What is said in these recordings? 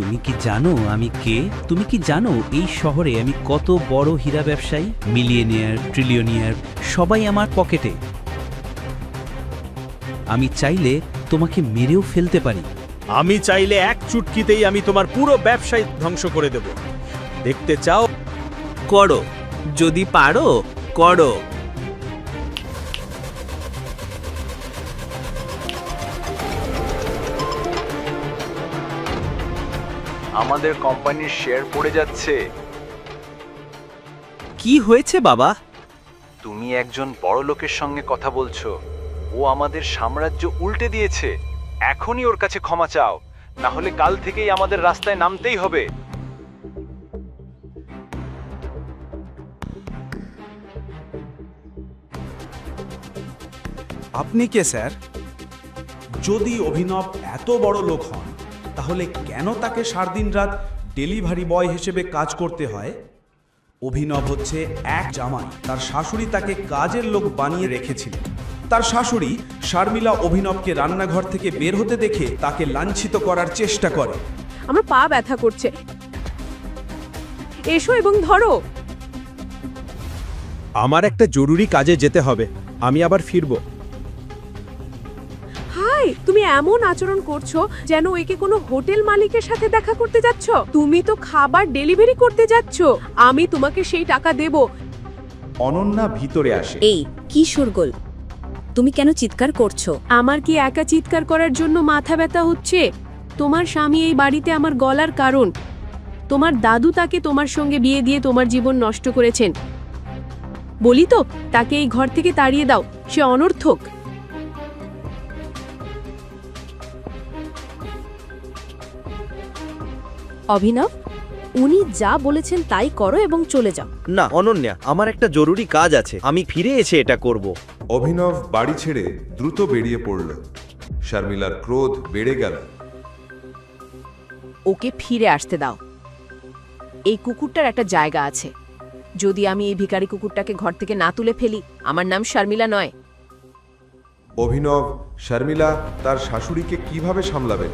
তুমি কি জানো আমি কে? তুমি কি জানো এই শহরে আমি কত বড় হীরা ব্যবসায়ী? মিলিয়নিয়ার, ট্রিলিয়নিয়ার সবাই আমার পকেটে। আমি চাইলে তোমাকে মেরেও ফেলতে পারি। আমি চাইলে এক চুটকিতেই আমি তোমার পুরো ব্যবসায় ধ্বংস করে দেব। দেখতে চাও? করো, যদি পারো করো। আমাদের কোম্পানির শেয়ার পড়ে যাচ্ছে। কি হয়েছে বাবা? তুমি একজন বড় লোকের সঙ্গে কথা বলছো। ও আমাদের সাম্রাজ্য উল্টে দিয়েছে। এখনই ওর কাছে ক্ষমা চাও, না হলে কাল থেকেই আমাদের রাস্তায় নামতেই হবে। আপনি কে স্যার? যদি অভিনব এত বড় লোক হন তাহলে কেন তাকে সারাদিন রাত ডেলিভারি বয় হিসেবে কাজ করতে হয়? অভিনব হচ্ছে এক জামাই। তার শাশুড়ি তাকে কাজের লোক বানিয়ে রেখেছিলেন। তার শাশুড়ি শারমিলা অভিনবকে রান্নাঘর থেকে বের হতে দেখে তাকে লাঞ্ছিত করার চেষ্টা করে। আমার পা ব্যথা করছে, এসো এবং ধরো। আমার একটা জরুরি কাজে যেতে হবে, আমি আবার ফিরবো। হাই, তুমি এমন আচরণ করছো যেন একে কোনো হোটেল মালিকের সাথে দেখা করতে যাচ্ছ। তুমি তো খাবার ডেলিভারি করতে যাচ্ছ। আমি তোমাকে সেই টাকা দেব। অনন্যা ভিতরে আসে। এই কি শোরগোল? তুমি কেন চিৎকার করছো? আমার কি একা চিৎকার করার জন্য মাথা ব্যথা হচ্ছে? তোমার স্বামী এই বাড়িতে আমার গলার কারণ। তোমার দাদু তাকে তোমার সঙ্গে বিয়ে দিয়ে তোমার জীবন নষ্ট করেছেন। বলি তো, তাকে এই ঘর থেকে তাড়িয়ে দাও, সে অনর্থক। অভিনব, উনি যা বলেছেন তাই করো এবং চলে যাও। না অনন্যা, আমার একটা জরুরি কাজ আছে, আমি ফিরে এসে এটা করব। অভিনব বাড়ি ছেড়ে দ্রুত বেরিয়ে পড়ল। শারমিলার ক্রোধ বেড়ে গেল। ওকে ফিরে আসতে দাও। এই কুকুরটার একটা জায়গা আছে। যদি আমি এই ভিখারি কুকুরটাকে ঘর থেকে না তুলে ফেলি, আমার নাম শারমিলা নয়। অভিনব শারমিলা তার শাশুড়িকে কিভাবে সামলাবেন?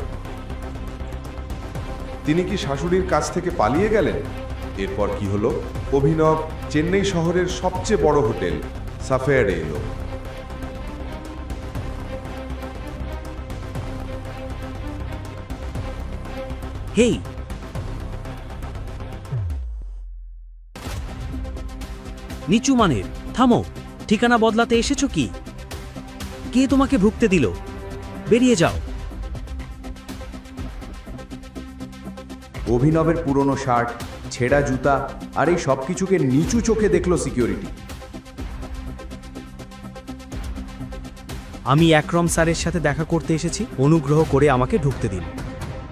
তিনি কি শাশুড়ির কাছ থেকে পালিয়ে গেলেন? এরপর কি হলো? অভিনব চেন্নাই শহরের সবচেয়ে বড় হোটেল সাফায়ারে এলো। হেই, নিচু মানের, থামো। ঠিকানা বদলাতে এসেছো কি? কে তোমাকে ভুগতে দিল? বেরিয়ে যাও। অভিনবের পুরনো শার্ট, ছেঁড়া জুতা আর এই সব কিছুকে নিচু চোখে দেখল সিকিউরিটি। আমি আকরম স্যারের সাথে দেখা করতে এসেছি, অনুগ্রহ করে আমাকে ঢুকতে দিন।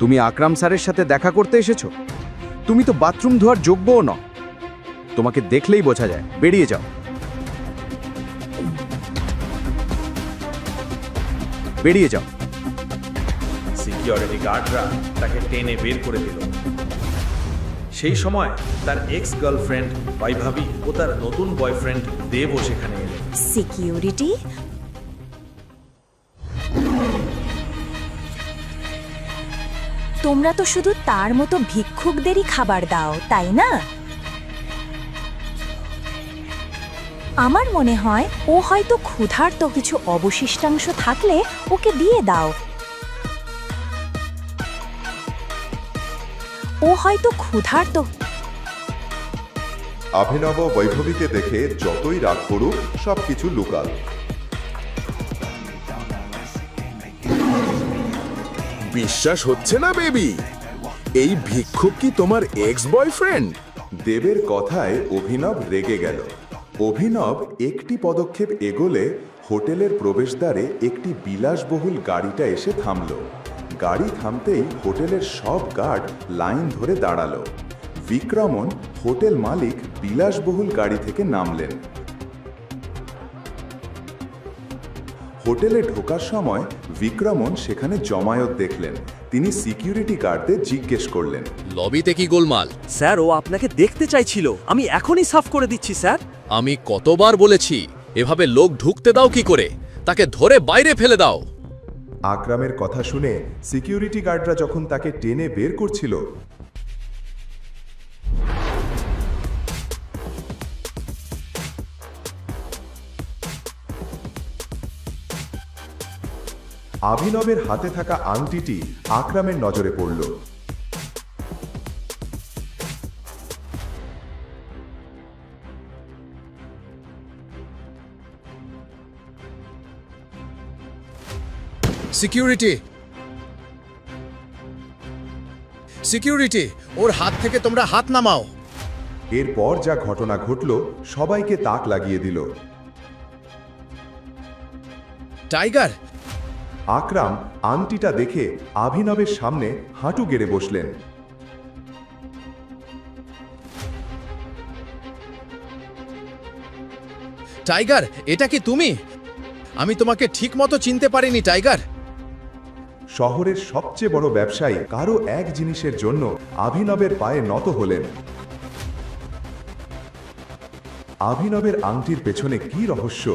তুমি আকরাম স্যারের সাথে দেখা করতে এসেছো? তুমি তো বাথরুম ধোয়ার যোগ্যও নও। তোমাকে দেখলেই বোঝা যায়। বেরিয়ে যাও, বেরিয়ে যাও। সিকিউরিটি গার্ডরা তাকে টেনে বের করে দিল। সেই সময় তার এক্স গার্লফ্রেন্ড বৈভবী ও তার নতুন বয়ফ্রেন্ড দেবও সেখানে এলেন। সিকিউরিটি, তোমরা তো শুধু তার মতো ভিক্ষুকদেরই খাবার দাও, তাই না? আমার মনে হয় ও হয়তো ক্ষুধার্ত, কিছু অবশিষ্টাংশ থাকলে ওকে দিয়ে দাও। ও হয়তো ক্ষুধার্ত। অভিনব বৈভবীকে দেখে যতই রাগ করুক সবকিছু লুকাল। বিশ্বাস হচ্ছে না বেবি, এই ভিক্ষুক কি তোমার এক্স বয়ফ্রেন্ড? দেবের কথায় অভিনব রেগে গেল। অভিনব একটি পদক্ষেপ এগোলে হোটেলের প্রবেশদ্বারে একটি বিলাসবহুল গাড়িটা এসে থামল। গাড়ি থামতেই হোটেলের সব গার্ড লাইন ধরে দাঁড়ালো। বিক্রমন হোটেল মালিক বিলাসবহুল গাড়ি থেকে নামলেন। হোটেলে ঢোকার সময় বিক্রমন সেখানে জমায়েত দেখলেন। তিনি সিকিউরিটি গার্ডদের জিজ্ঞেস করলেন, লবিতে কি গোলমাল? স্যার, ও আপনাকে দেখতে চাইছিল। আমি এখনই সাফ করে দিচ্ছি স্যার। আমি কতবার বলেছি এভাবে লোক ঢুকতে দাও কি করে? তাকে ধরে বাইরে ফেলে দাও। আকরামের কথা শুনে সিকিউরিটি গার্ডরা যখন তাকে টেনে বের করছিল, অভিনবের হাতে থাকা আংটিটি আকরামের নজরে পড়ল। সিকিউরিটি, সিকিউরিটি, ওর হাত থেকে তোমরা হাত নামাও। এরপর যা ঘটনা ঘটল সবাইকে তাক লাগিয়ে দিল। টাইগার, আকরাম আংটিটা দেখে অভিনবের সামনে হাঁটু গেড়ে বসলেন। টাইগার, এটা কি তুমি? আমি তোমাকে ঠিকমতো চিনতে পারিনি টাইগার। শহরের সবচেয়ে বড় ব্যবসায়ী কারো এক জিনিসের জন্য অভিনবের পায়ে নত হলেন। অভিনবের আংটির পেছনে কি রহস্য?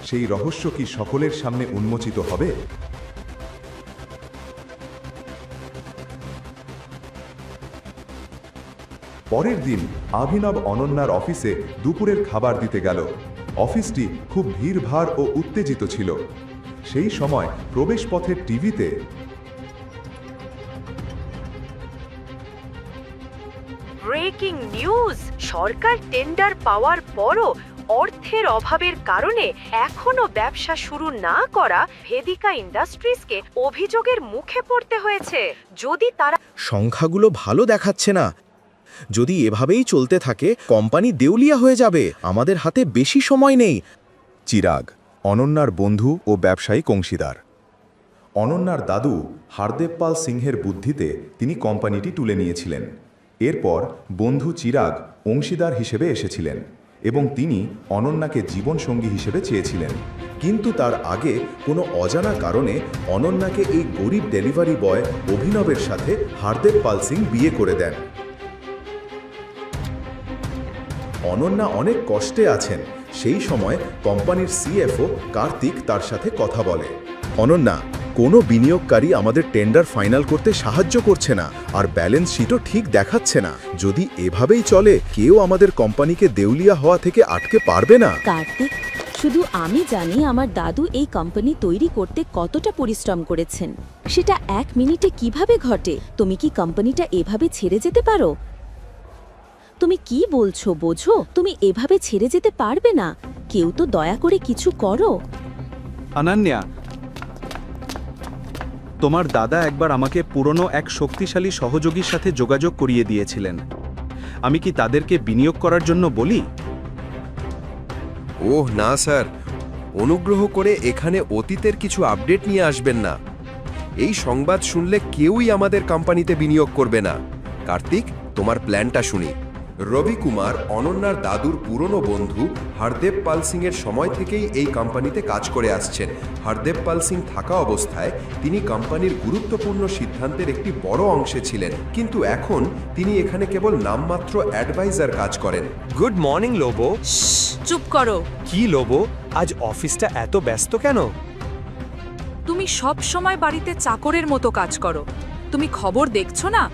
সেই রহস্য কি সকলের সামনে উন্মোচিত হবে? পরের দিন অভিনব অনন্যার অফিসে দুপুরের খাবার দিতে গেল। অফিসটি খুব ভিড়ভাড় ও উত্তেজিত ছিল। সেই সময় প্রবেশপথের টিভিতে ব্রেকিং নিউজ! সরকার টেন্ডার পাওয়ার পরও অর্থের অভাবের কারণে এখনো ব্যবসা শুরু না করা ভেদিকা ইন্ডাস্ট্রিজকে অভিযোগের মুখে পড়তে হয়েছে। যদি তারা সংখ্যাগুলো ভালো দেখাচ্ছে না। যদি এভাবেই চলতে থাকে কোম্পানি দেউলিয়া হয়ে যাবে। আমাদের হাতে বেশি সময় নেই। চিরাগ, অনন্যার বন্ধু ও ব্যবসায়িক অংশীদার। অনন্যার দাদু হারদেব পাল সিংহের বুদ্ধিতে তিনি কোম্পানিটি তুলে নিয়েছিলেন। এরপর বন্ধু চিরাগ অংশীদার হিসেবে এসেছিলেন এবং তিনি অনন্যাকে জীবনসঙ্গী হিসেবে চেয়েছিলেন। কিন্তু তার আগে কোনো অজানা কারণে অনন্যাকে এই গরিব ডেলিভারি বয় অভিনবের সাথে হারদেব পাল সিং বিয়ে করে দেন। অনন্যা অনেক কষ্টে আছেন। সেই সময় কোম্পানির সিএফও কার্তিক তার সাথে কথা বলে। অনন্যা, কোনো বিনিয়োগকারী আমাদের টেন্ডার ফাইনাল করতে সাহায্য করছে না, আর ব্যালেন্স শিটও ঠিক দেখাচ্ছে না। যদি এভাবেই চলে কেউ আমাদের কোম্পানিকে দেউলিয়া হওয়া থেকে আটকে পারবে না। কার্তিক, শুধু আমি জানি আমার দাদু এই কোম্পানি তৈরি করতে কতটা পরিশ্রম করেছেন। সেটা 1 মিনিটে কিভাবে ঘটে? তুমি কি কোম্পানিটা এভাবে ছেড়ে যেতে পারো? তুমি কি বলছো বোঝো? তুমি এভাবে ছেড়ে যেতে পারবে না। কেউ তো দয়া করে কিছু করো। অনন্যা, তোমার দাদা একবার আমাকে পুরনো এক শক্তিশালী সহযোগীর সাথে যোগাযোগ করিয়ে দিয়েছিলেন। আমি কি তাদেরকে বিনিয়োগ করার জন্য বলি? ওহ না স্যার, অনুগ্রহ করে এখানে অতীতের কিছু আপডেট নিয়ে আসবেন না। এই সংবাদ শুনলে কেউই আমাদের কোম্পানিতে বিনিয়োগ করবে না। কার্তিক, তোমার প্ল্যানটা শুনি। রবি কুমার অনন্যার দাদুর পুরনো বন্ধু হরদেব পাল সিংয়ের সময় থেকেই এই কোম্পানিতে কাজ করে আসছেন। হরদেব পাল সিং থাকা অবস্থায় তিনি কোম্পানির গুরুত্বপূর্ণ সিদ্ধান্তের একটি বড় অংশে ছিলেন, কিন্তু এখন তিনি এখানে কেবল নামমাত্র অ্যাডভাইজার কাজ করেন। Good morning লোবো। চুপ করো। কি লোবো, আজ অফিসটা এত ব্যস্ত কেন? তুমি সব সময় বাড়িতে চাকরের মতো কাজ করো। তুমি খবর দেখছো না?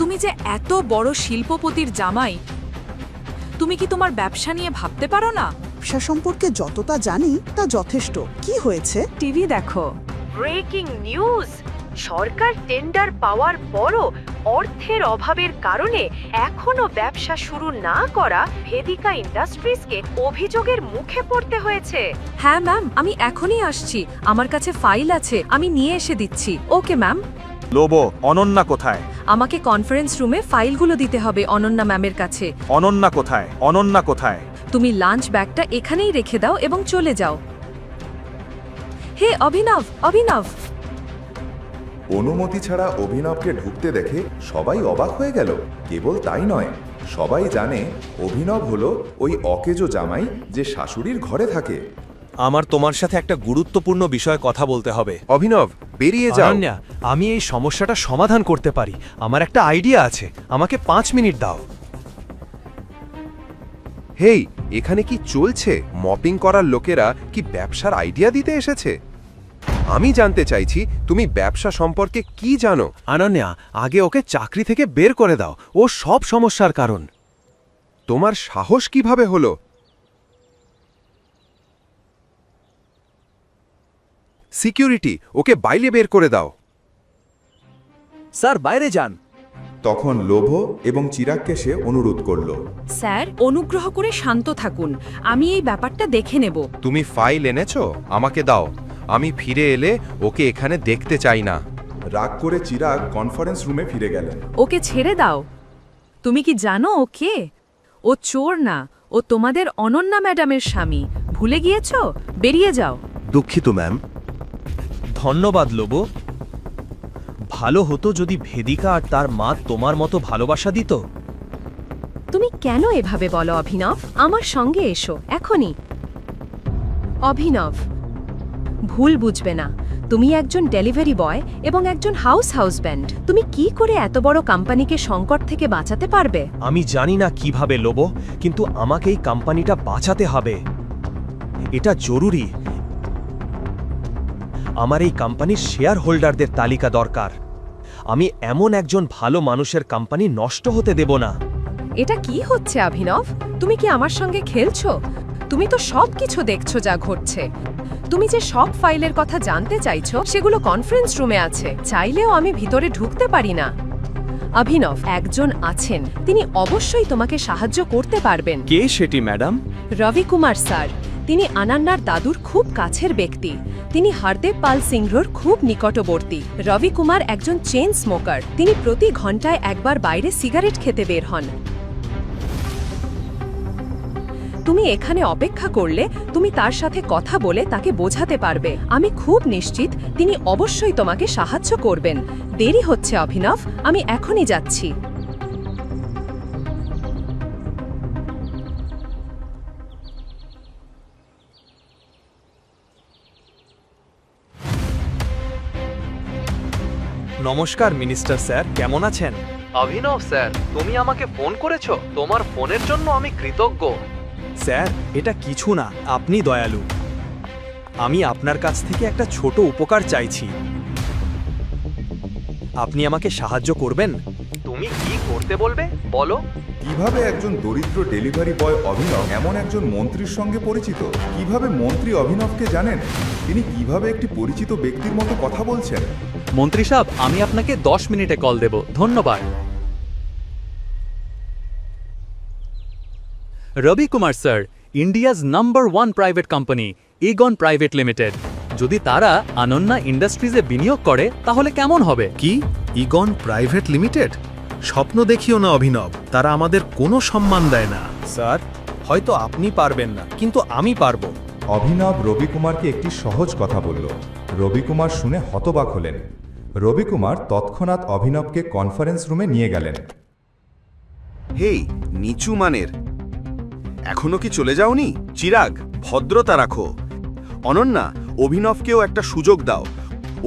তুমি যে এত বড় শিল্পপতির জামাই, তুমি কি তোমার ব্যবসা নিয়ে ভাবতে পারো না? ব্যবসা সম্পর্কে যতটা জানি তা যথেষ্ট। কি হয়েছে? টিভি দেখো। Breaking news! সরকার টেন্ডার পাওয়ার পরও অর্থের অভাবের কারণে এখনো ব্যবসা শুরু না করা ভেদিকা ইন্ডাস্ট্রিজকে অভিযোগের মুখে পড়তে হয়েছে। হ্যাঁ ম্যাম, আমি এখনই আসছি। আমার কাছে ফাইল আছে, আমি নিয়ে এসে দিচ্ছি। Okay ma'am. লোবো, অনন্যা কোথায়? আমাকে কনফারেন্স রুমে ফাইলগুলো দিতে হবে অনন্যা ম্যামের কাছে। অনন্যা কোথায়? অনন্যা কোথায়? তুমি লাঞ্চ ব্যাগটা এখানেই রেখে দাও এবং চলে যাও। হে অভিনব, অভিনব! অনুমতি ছাড়া অভিনবকে ঢুকতে দেখে সবাই অবাক হয়ে গেল। কেবল তাই নয়, সবাই জানে অভিনব হলো ওই অকেজো জামাই যে শাশুড়ির ঘরে থাকে। আমার তোমার সাথে একটা গুরুত্বপূর্ণ বিষয়ে কথা বলতে হবে। অভিনব, বেরিয়ে যাও। অনন্যা, আমি এই সমস্যাটা সমাধান করতে পারি। আমার একটা আইডিয়া আছে, আমাকে 5 মিনিট দাও। হেই, এখানে কি চলছে? মপিং করার লোকেরা কি ব্যবসার আইডিয়া দিতে এসেছে? আমি জানতে চাইছি তুমি ব্যবসা সম্পর্কে কি জানো। অনন্যা, আগে ওকে চাকরি থেকে বের করে দাও, ও সব সমস্যার কারণ। তোমার সাহস কিভাবে হলো? সিকিউরিটি, ওকে বাইরে বের করে দাও। স্যার, বাইরে যান। তখন লোভ এবং চিরাগকে সে অনুরোধ করল। স্যার, অনুগ্রহ করে শান্ত থাকুন, আমি এই ব্যাপারটা দেখে নেব। তুমি ফাইল এনেছো? আমাকে দাও। আমি ফিরে এলে ওকে এখানে দেখতে চাই না। রাগ করে চিরাগ কনফারেন্স রুমে ফিরে গেলেন। ওকে ছেড়ে দাও। তুমি কি জানো ও কে? ও চোর না, ও তোমাদের অনন্যা ম্যাডামের স্বামী। ভুলে গিয়েছো? বেরিয়ে যাও। দুঃখিত ম্যাম। ধন্যবাদ লোব। ভালো হতো যদি ভেদিকা আর তার মা তোমার মতো ভালোবাসা দিত। তুমি কেন এভাবে বলো অভিনব? আমার সঙ্গে এসো এখনই। অভিনব, ভুল বুঝবে না। তুমি একজন ডেলিভারি বয় এবং একজন হাউসব্যান্ড। তুমি কি করে এত বড় কোম্পানিকে সংকট থেকে বাঁচাতে পারবে? আমি জানি না কিভাবে লোব, কিন্তু আমাকে এই কোম্পানিটা বাঁচাতে হবে। এটা জরুরি। আমার এই কোম্পানির শেয়ার হোল্ডারদের তালিকা দরকার। আমি এমন একজন ভালো মানুষের কোম্পানি নষ্ট হতে দেব না। এটা কি হচ্ছে অভিনব? তুমি কি আমার সঙ্গে খেলছো? তুমি তো সব কিছু দেখছো যা ঘটছে। তুমি যে সব ফাইলের কথা জানতে চাইছো সেগুলো কনফারেন্স রুমে আছে। চাইলেও আমি ভিতরে ঢুকতে পারি না। অভিনব, একজন আছেন, তিনি অবশ্যই তোমাকে সাহায্য করতে পারবেন। কে সেটি ম্যাডাম? রবি কুমার স্যার। তিনি অনন্যার দাদুর খুব কাছের ব্যক্তি। তিনি হরদেব পাল সিংহর খুব নিকটবর্তী। রবি কুমার একজন চেইন স্মোকার। তিনি প্রতি ঘন্টায় একবার বাইরে সিগারেট খেতে বের হন। তুমি এখানে অপেক্ষা করলে তুমি তার সাথে কথা বলে তাকে বোঝাতে পারবে। আমি খুব নিশ্চিত তিনি অবশ্যই তোমাকে সাহায্য করবেন। দেরি হচ্ছে অভিনব, আমি এখনই যাচ্ছি। নমস্কার মিনিস্টার স্যার, কেমন আছেন? অভিনব স্যার, তুমি আমাকে ফোন করেছো? তোমার ফোনের জন্য আমি কৃতজ্ঞ। স্যার, এটা কিছু না, আপনি দয়ালু। আমি আপনার কাছ থেকে একটা ছোট উপকার চাইছি। আপনি আমাকে সাহায্য করবেন? তুমি কি করতে বলবে বলো। কিভাবে একজন দরিদ্র ডেলিভারি বয় অভিনব এমন একজন মন্ত্রীর সঙ্গে পরিচিত? কিভাবে মন্ত্রী অভিনবকে জানেন? তিনি কিভাবে একটি পরিচিত ব্যক্তির মতো কথা বলছেন? মন্ত্রী সাহেব, আমি আপনাকে 10 মিনিটে কল দেব। ধন্যবাদ। Rabi Kumar sir, India's number 1 private company Egon private limited. যদি তারা অনন্যা ইন্ডাস্ট্রিজে বিনিয়োগ করে তাহলে কেমন হবে? কি? IGNOU private limited? স্বপ্ন দেখিও না অভিনব, তারা আমাদের কোনো সম্মান দেয় না। স্যার, হয়তো আপনি পারবেন না, কিন্তু আমি পারবো। অভিনব রবি কুমারকে একটি সহজ কথা বলল। রবি কুমার শুনে হতবাক হলেন। রবি কুমার তৎক্ষণাৎ অভিনবকে কনফারেন্স রুমে নিয়ে গেলেন। হেই, নিচু মানের, এখনো কি চলে যাওনি? চিরাগ, ভদ্রতা রাখো। অনন্যা, অভিনবকেও একটা সুযোগ দাও।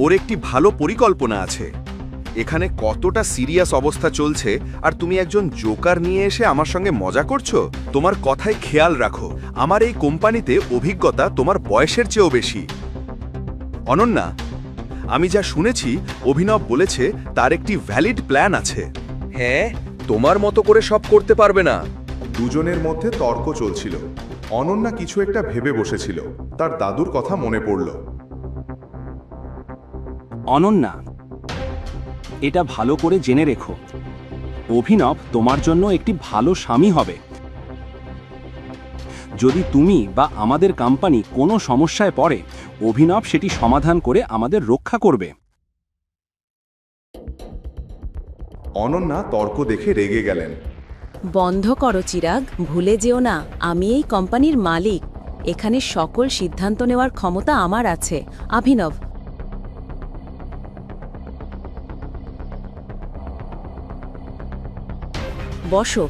ওর একটি ভালো পরিকল্পনা আছে। এখানে কতটা সিরিয়াস অবস্থা চলছে, আর তুমি একজন জোকার নিয়ে এসে আমার সঙ্গে মজা করছো? তোমার কথায় খেয়াল রাখো, আমার এই কোম্পানিতে অভিজ্ঞতা তোমার বয়সের চেয়েও বেশি। অনন্যা, আমি যা শুনেছি অভিনব বলেছে তার একটি ভ্যালিড প্ল্যান আছে। হ্যাঁ, তোমার মতো করে সব করতে পারবে না। দুজনের মধ্যে তর্ক চলছিল। অনন্যা কিছু একটা ভেবে বসেছিল। তার দাদুর কথা মনে পড়ল। অনন্যা, এটা ভালো করে জেনে রেখো, অভিনব তোমার জন্য একটি ভালো স্বামী হবে। যদি তুমি বা আমাদের কোম্পানি কোনো সমস্যায় পড়ে, অভিনব সেটি সমাধান করে আমাদের রক্ষা করবে। অনন্যা তর্ক দেখে রেগে গেলেন। বন্ধ করো চিরাগ, ভুলে যেও না আমি এই কোম্পানির মালিক। এখানে সকল সিদ্ধান্ত নেওয়ার ক্ষমতা আমার আছে। অভিনব, বসো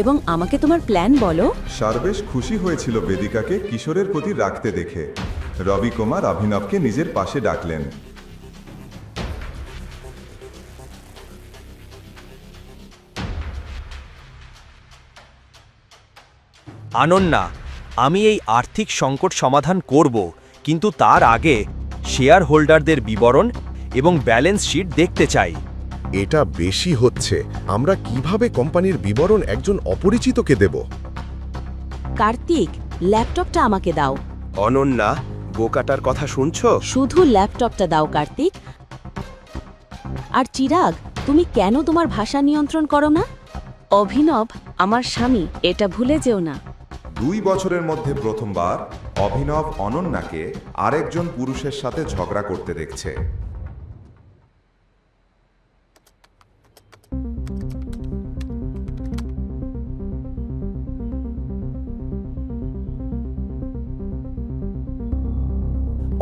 এবং আমাকে তোমার প্ল্যান বলো। সারবেশ খুশি হয়েছিল বেদিকাকে কিশোরের প্রতি রাখতে দেখে। রবি কুমার অভিনবকে নিজের পাশে ডাকলেন। অনন্যা, আমি এই আর্থিক সংকট সমাধান করব, কিন্তু তার আগে শেয়ার হোল্ডারদের বিবরণ এবং ব্যালেন্স শিট দেখতে চাই। এটা বেশি হচ্ছে। আমরা কিভাবে কোম্পানির বিবরণ একজন অপরিচিতকে দেব? কার্তিক, ল্যাপটপটা আমাকে দাও। অনন্যা, বোকাটার কথা শুনছো? শুধু ল্যাপটপটা দাও কার্তিক। আর চিরাগ, তুমি কেন তোমার ভাষা নিয়ন্ত্রণ করো না? অভিনব আমার স্বামী, এটা ভুলে যেও না। 2 বছরের মধ্যে প্রথমবার অভিনব অনন্যাকে আরেকজন পুরুষের সাথে ঝগড়া করতে দেখছে।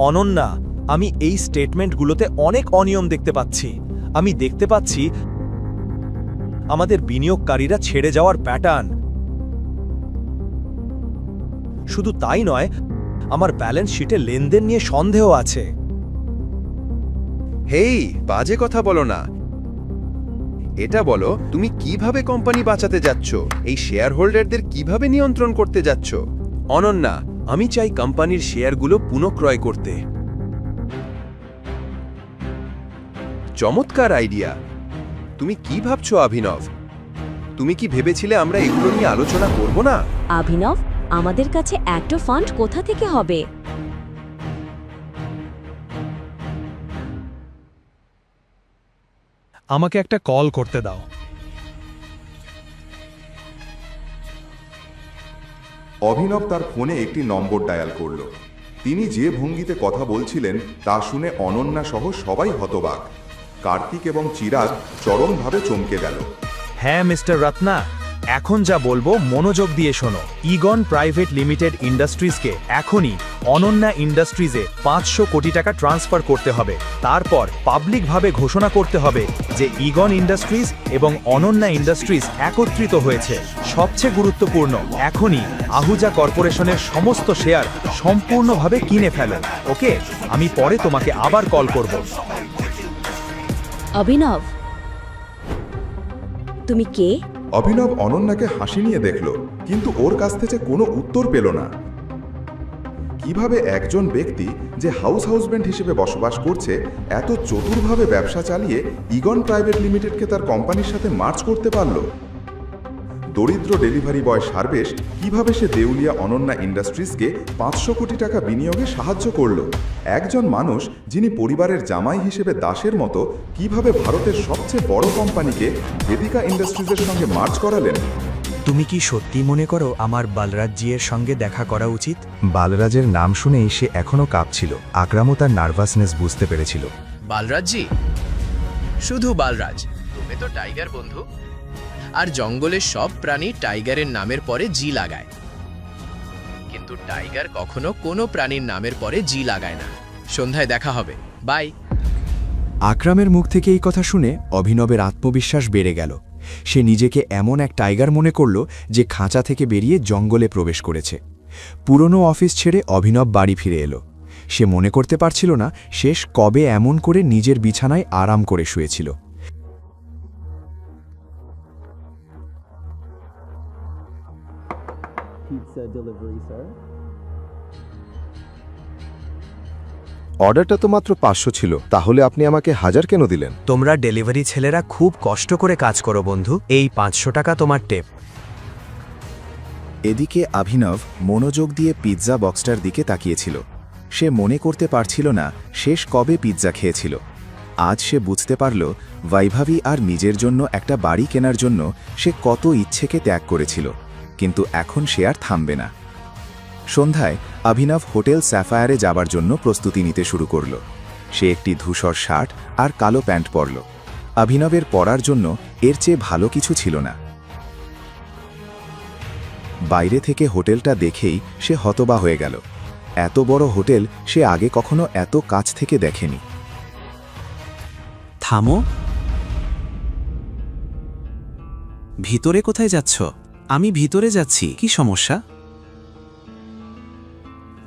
অনন্যা, আমি এই স্টেটমেন্টগুলোতে অনেক অনিয়ম দেখতে পাচ্ছি। আমি দেখতে পাচ্ছি আমাদের বিনিয়োগকারীরা ছেড়ে যাওয়ার প্যাটার্ন। শুধু তাই নয়, আমার ব্যালেন্স শিটে লেনদেন নিয়ে সন্দেহ আছে। হেই, বাজে কথা বলো না। এটা বলো, তুমি কিভাবে কোম্পানি বাঁচাতে যাচ্ছ? এই শেয়ার হোল্ডারদের কিভাবে নিয়ন্ত্রণ করতে যাচ্ছ? অনন্যা, আমি চাই কোম্পানির শেয়ারগুলো পুনঃক্রয় করতে। চমৎকার আইডিয়া। তুমি কি ভাবছো অভিনব? তুমি কি ভেবেছিলে আমরা এগুলো নিয়ে আলোচনা করব না? অভিনব, আমাদের কাছে এত ফান্ড কোথা থেকে হবে? আমাকে একটা কল করতে দাও। অভিনব তার ফোনে একটি নম্বর ডায়াল করল। তিনি যে ভঙ্গিতে কথা বলছিলেন তা শুনে অনন্যা সহ সবাই হতবাক। কার্তিক এবং চিরাগ চরমভাবে চমকে গেল। হ্যাঁ মিস্টার রত্না, এখন যা বলবো মনোযোগ দিয়ে শোনো। ইগন প্রাইভেট লিমিটেড ইন্ডাস্ট্রিজকে এখনই অনন্যা ইন্ডাস্ট্রিজে 500 কোটি টাকা ট্রান্সফার করতে হবে। তারপর পাবলিকভাবে ঘোষণা করতে হবে যে ইগন ইন্ডাস্ট্রিজ এবং অনন্যা ইন্ডাস্ট্রিজ একত্রিত হয়েছে। সবচেয়ে গুরুত্বপূর্ণ, এখনই আহুজা কর্পোরেশনের সমস্ত শেয়ার সম্পূর্ণভাবে কিনে ফেলো। ওকে, আমি পরে তোমাকে আবার কল করব। অভিনব, তুমি কে? অভিনব অনন্যাকে হাসি নিয়ে দেখল, কিন্তু ওর কাছ থেকে কোনো উত্তর পেল না। কিভাবে একজন ব্যক্তি যে হাউস হাউসব্যান্ড হিসেবে বসবাস করছে এত চতুরভাবে ব্যবসা চালিয়ে ইগন প্রাইভেট লিমিটেডকে তার কোম্পানির সাথে মার্জ করতে পারল? দরিদ্র ডেলিভারি বয় সার্বেশ কিভাবে সে দেউলিয়া অনন্যা ইন্ডাস্ট্রিজকে 500 কোটি টাকা বিনিয়োগে সাহায্য করল? একজন মানুষ যিনি পরিবারের জামাই হিসেবে দাসের মতো কিভাবে ভারতের সবচেয়ে বড় কোম্পানিকে বেদিকা ইন্ডাস্ট্রিজের সঙ্গে মার্জ করালেন? তুমি কি সত্যি মনে করো আমার বালরাজজির সঙ্গে দেখা করা উচিত? বালরাজের নাম শুনেই সে এখনও কাঁপছিল। আকরামও তার নার্ভাসনেস বুঝতে পেরেছিল। বালরাজজি? শুধু বালরাজ? তুমি তো টাইগার বন্ধু, আর জঙ্গলের সব প্রাণী টাইগারের নামের পরে জি লাগায়, কিন্তু টাইগার কখনো কোনো প্রাণীর নামের পরে জি লাগায় না। সন্ধ্যায় দেখা হবে, বাই। আকরামের মুখ থেকে এই কথা শুনে অভিনবের আত্মবিশ্বাস বেড়ে গেল। সে নিজেকে এমন এক টাইগার মনে করল যে খাঁচা থেকে বেরিয়ে জঙ্গলে প্রবেশ করেছে। পুরনো অফিস ছেড়ে অভিনব বাড়ি ফিরে এলো। সে মনে করতে পারছিল না শেষ কবে এমন করে নিজের বিছানায় আরাম করে শুয়েছিল। অর্ডারটা তো মাত্র 500 ছিল, তাহলে আপনি আমাকে 1000 কেন দিলেন? তোমরা ডেলিভারি ছেলেরা খুব কষ্ট করে কাজ করো বন্ধু। এই 500 টাকা তোমার টেপ। এদিকে অভিনব মনোযোগ দিয়ে পিৎজা বক্সটার দিকে তাকিয়েছিল। সে মনে করতে পারছিল না শেষ কবে পিৎজা খেয়েছিল। আজ সে বুঝতে পারল বৈভবী আর নিজের জন্য একটা বাড়ি কেনার জন্য সে কত ইচ্ছেকে ত্যাগ করেছিল, কিন্তু এখন সে আর থামবে না। সন্ধ্যায় অভিনব হোটেল স্যাফায়ারে যাবার জন্য প্রস্তুতি নিতে শুরু করল। সে একটি ধূসর শার্ট আর কালো প্যান্ট পরল। অভিনবের পরার জন্য এর চেয়ে ভালো কিছু ছিল না। বাইরে থেকে হোটেলটা দেখেই সে হতবা হয়ে গেল। এত বড় হোটেল সে আগে কখনো এত কাছ থেকে দেখেনি। থামো। ভিতরে কোথায় যাচ্ছ? আমি ভিতরে যাচ্ছি। কি সমস্যা?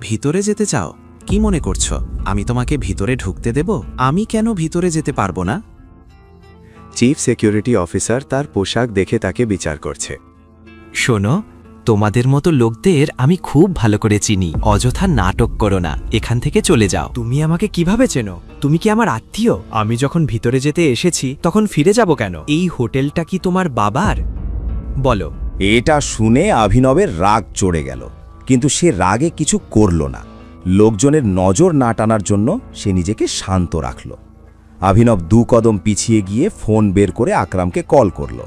ভিতরে যেতে চাও? কি মনে করছো আমি তোমাকে ভিতরে ঢুকতে দেব? আমি কেন ভিতরে যেতে পারবো না? চিফ সিকিউরিটি অফিসার তার পোশাক দেখে তাকে বিচার করছে। শোনো, তোমাদের মতো লোকদের আমি খুব ভালো করে চিনি। অযথা নাটক করো না, এখান থেকে চলে যাও। তুমি আমাকে কিভাবে চেনো? তুমি কি আমার আত্মীয়? আমি যখন ভিতরে যেতে এসেছি তখন ফিরে যাব কেন? এই হোটেলটা কি তোমার বাবার? বলো। এটা শুনে অভিনবের রাগ চড়ে গেল, কিন্তু সে রাগে কিছু করল না। লোকজনের নজর না টানার জন্য সে নিজেকে শান্ত রাখল। অভিনব 2 কদম পিছিয়ে গিয়ে ফোন বের করে আকরামকে কল করল।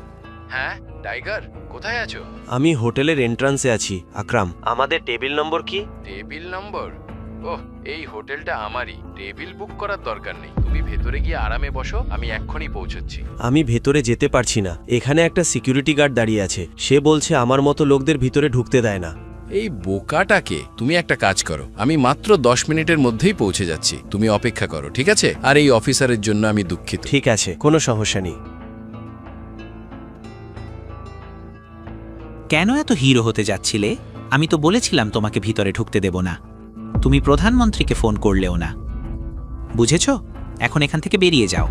হ্যাঁ টাইগার, কোথায় আছো? আমি হোটেলের এন্ট্রান্সে আছি। আকরাম, আমাদের টেবিল নম্বর কি? টেবিল নম্বর? ওহ, এই হোটেলটা আমারই, টেবিল বুক করার দরকার নেই। তুমি ভেতরে গিয়ে আরামে বসো, আমি এক্ষুনি পৌঁছচ্ছি। আমি ভেতরে যেতে পারছি না, এখানে একটা সিকিউরিটি গার্ড দাঁড়িয়ে আছে। সে বলছে আমার মতো লোকদের ভিতরে ঢুকতে দেয় না। এই বোকাটাকে, তুমি একটা কাজ করো, আমি মাত্র 10 মিনিটের মধ্যেই পৌঁছে যাচ্ছি, তুমি অপেক্ষা করো, ঠিক আছে? আর এই অফিসারের জন্য আমি দুঃখিত। ঠিক আছে, কোনো সমস্যা নেই। কেন এত হিরো হতে যাচ্ছিলে? আমি তো বলেছিলাম তোমাকে ভিতরে ঢুকতে দেব না। তুমি প্রধানমন্ত্রীকে ফোন করলেও না, বুঝেছ? এখন এখান থেকে বেরিয়ে যাও।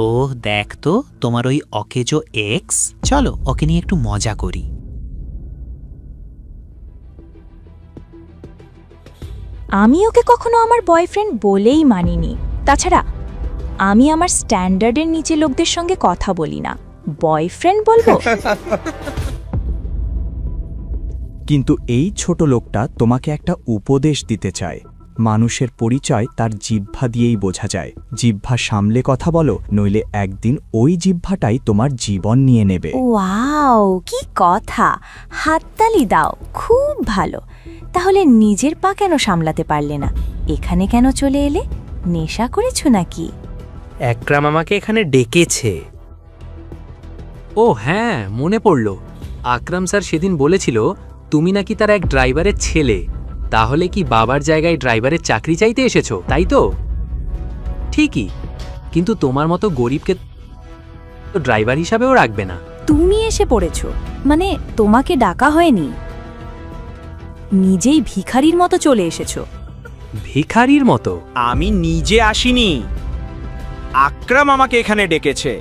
ও দেখ তো, তোমার ওই অকেজো এক্স। চলো ওকে নিয়ে একটু মজা করি। আমি ওকে কখনো আমার বয়ফ্রেন্ড বলেই মানিনি। তাছাড়া আমি আমার স্ট্যান্ডার্ডের নিচে লোকদের সঙ্গে কথা বলি না, বয়ফ্রেন্ড বলবো? কিন্তু এই ছোট লোকটা তোমাকে একটা উপদেশ দিতে চায়। মানুষের পরিচয় তার জিহ্বা দিয়েই বোঝা যায়। জিহ্বা সামলে কথা বলো, নইলে একদিন ওই জিহ্বাটাই তোমার জীবন নিয়ে নেবে। ওয়াও, কি কথা! হাততালি দাও, খুব ভালো। তাহলে নিজের পা কেন সামলাতে পারলে না? এখানে কেন চলে এলে? নেশা করেছো নাকি? একরাম আমাকে এখানে ডেকেছে। ও হ্যাঁ, মনে পড়ল। আকরাম স্যার সেদিন বলেছিল তুমি নাকি তার এক ড্রাইভারের ছেলে। তাহলে কি বাবার জায়গায় ড্রাইভারের চাকরি চাইতে এসেছো, তাই তো? ঠিকই, কিন্তু তোমার মতো গরিবকে তো ড্রাইভার হিসাবেও রাখবে না। তুমি এসে পড়েছো, মানে তোমাকে ডাকা হয়নি, নিজেই ভিখারির মতো চলে এসেছো। ভিখারির মতো? আমি নিজে আসিনি, আকরাম আমাকে এখানে ডেকেছে।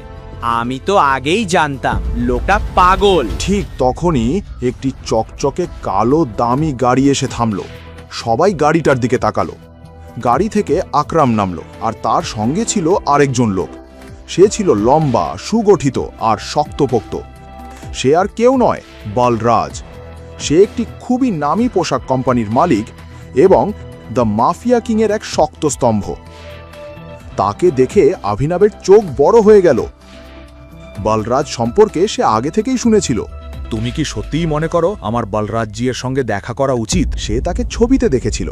আমি তো আগেই জানতাম লোকটা পাগল। ঠিক তখনই একটি চকচকে কালো দামি গাড়ি এসে থামল। সবাই গাড়িটার দিকে তাকালো। গাড়ি থেকে আকরাম নামলো, আর তার সঙ্গে ছিল আরেকজন লোক। সে ছিল লম্বা, সুগঠিত আর শক্তপোক্ত। সে আর কেউ নয়, বলরাজ। সে একটি খুবই নামী পোশাক কোম্পানির মালিক এবং দ্য মাফিয়া কিংয়ের এক শক্ত স্তম্ভ। তাকে দেখে অভিনবের চোখ বড় হয়ে গেল। বলরাজ সম্পর্কে সে আগে থেকেই শুনেছিল। তুমি কি সত্যিই মনে করো আমার বলরাজজির সঙ্গে দেখা করা উচিত? সে তাকে ছবিতে দেখেছিল,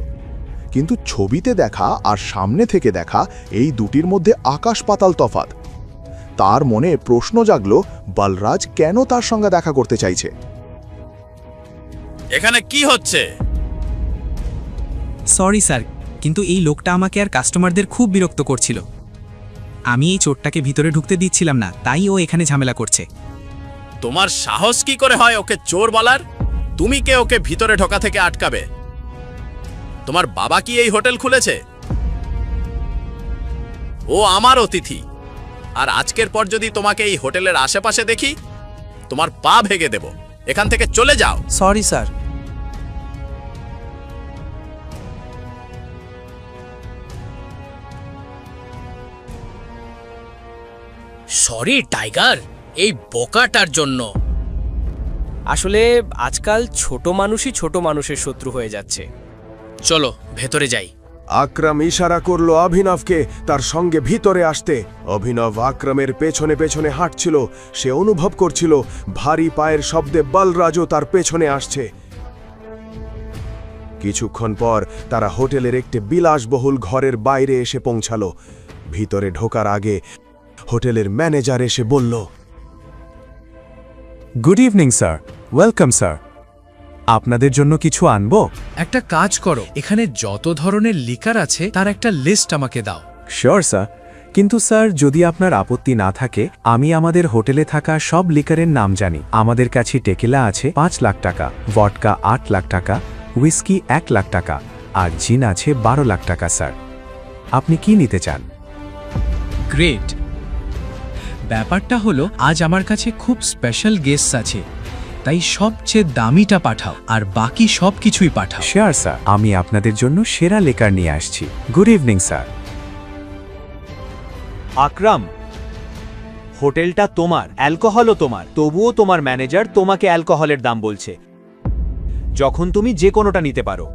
কিন্তু ছবিতে দেখা আর সামনে থেকে দেখা এই দুটির মধ্যে আকাশ পাতাল তফাৎ। তার মনে প্রশ্ন জাগল, বলরাজ কেন তার সঙ্গে দেখা করতে চাইছে। এখানে কি হচ্ছে? সরি স্যার, কিন্তু এই লোকটা আমাকে আর কাস্টমারদের খুব বিরক্ত করছিল। আমি এই চোরটাকে ভিতরে ঢুকতে দিচ্ছিলাম না, তাই ও এখানে ঝামেলা করছে। তোমার সাহস কি করে হয় ওকে চোর বলার? তুমি কে ওকে ভিতরে ঢোকা থেকে আটকাবে? তোমার বাবা কি এই হোটেল খুলেছে? ও আমার অতিথি, আর আজকের পর যদি তোমাকে এই হোটেলের আশেপাশে দেখি, তোমার পা ভেঙে দেব। এখান থেকে চলে যাও। Sorry sir. সরি টাইগার, এই বোকাটার জন্য। আসলে আজকাল ছোট মানুষই ছোট মানুষের শত্রু হয়ে যাচ্ছে। চলো ভেতরে যাই। আকরাম ইশারা করলো অভিনবকে তার সঙ্গে ভিতরে আসতে। অভিনব আকরামের পেছনে পেছনে হাঁটছিল। সে অনুভব করছিল ভারী পায়ের শব্দে বলরাজও তার পেছনে আসছে। কিছুক্ষণ পর তারা হোটেলের একটি বিলাসবহুল ঘরের বাইরে এসে পৌঁছালো। ভিতরে ঢোকার আগে হোটেলের ম্যানেজার এসে বলল, good evening sir, welcome sir. আপনাদের জন্য কিছু আনবো? একটা কাজ করো, এখানে যত ধরনের লিকার আছে তার একটা লিস্ট আমাকে দাও। শিওর স্যার, কিন্তু স্যার যদি আপনার আপত্তি না থাকে, আমি আমাদের হোটেলে থাকা সব লিকারের নাম জানি। আমাদের কাছে টেকিলা আছে 5 লাখ টাকা, ভডকা 8 লাখ টাকা, হুইস্কি 1 লাখ টাকা, আর জিন আছে 12 লাখ টাকা স্যার। আপনি কি নিতে চান? গ্রেট। ব্যাপারটা হলো আজ আমার কাছে খুব স্পেশাল গেস্ট আছে, তাই সবচেয়ে দামিটা পাঠাও আর বাকি সব কিছুই পাঠাও। শিওর স্যার, আমি আপনাদের জন্য সেরা লেকার নিয়ে আসছি। Good evening sir. আকরাম, হোটেলটা তোমার, অ্যালকোহলও তোমার, তবুও তোমার ম্যানেজার তোমাকে অ্যালকোহলের দাম বলছে, যখন তুমি যে কোনোটা নিতে পারো।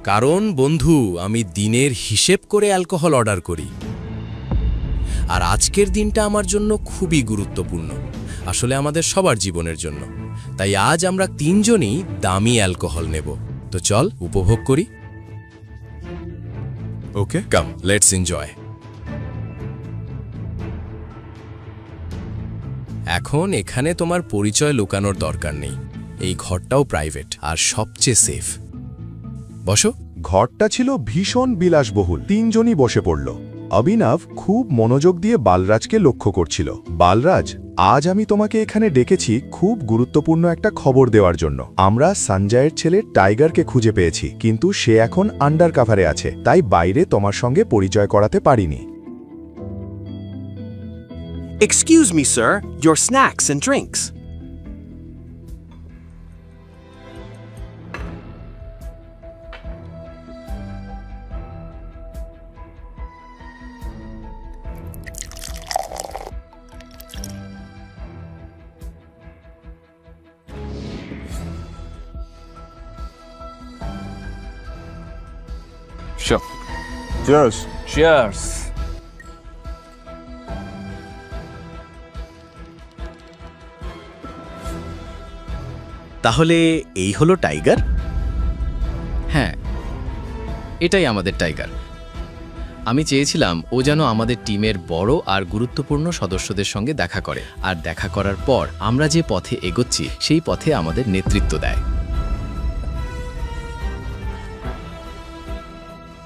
কারণ বন্ধু, আমি দিনের হিসেব করে অ্যালকোহল অর্ডার করি, আর আজকের দিনটা আমার জন্য খুবই গুরুত্বপূর্ণ, আসলে আমাদের সবার জীবনের জন্য। তাই আজ আমরা তিনজনই দামি অ্যালকোহল নেব। তো চল উপভোগ করি। ওকে, কাম, লেটস এনজয়। এখন এখানে তোমার পরিচয় লুকানোর দরকার নেই। এই ঘরটাও প্রাইভেট আর সবচেয়ে সেফ। বসো। ঘরটা ছিল ভীষণ বিলাসবহুল। তিনজনই বসে পড়ল। অভিনব খুব মনোযোগ দিয়ে বালরাজকে লক্ষ্য করছিল। বালরাজ, আজ আমি তোমাকে এখানে ডেকেছি খুব গুরুত্বপূর্ণ একটা খবর দেওয়ার জন্য। আমরা সঞ্জয়ের ছেলে টাইগারকে খুঁজে পেয়েছি, কিন্তু সে এখন আন্ডার কাভারে আছে, তাই বাইরে তোমার সঙ্গে পরিচয় করাতে পারিনি। Excuse me, sir. Your snacks and drinks. Sure. Cheers. Cheers. তাহলে এই হলো টাইগার? হ্যাঁ, এটাই আমাদের টাইগার। আমি চেয়েছিলাম ও যেন আমাদের টিমের বড় আর গুরুত্বপূর্ণ সদস্যদের সঙ্গে দেখা করে, আর দেখা করার পর আমরা যে পথে এগোচ্ছি সেই পথে আমাদের নেতৃত্ব দেয়।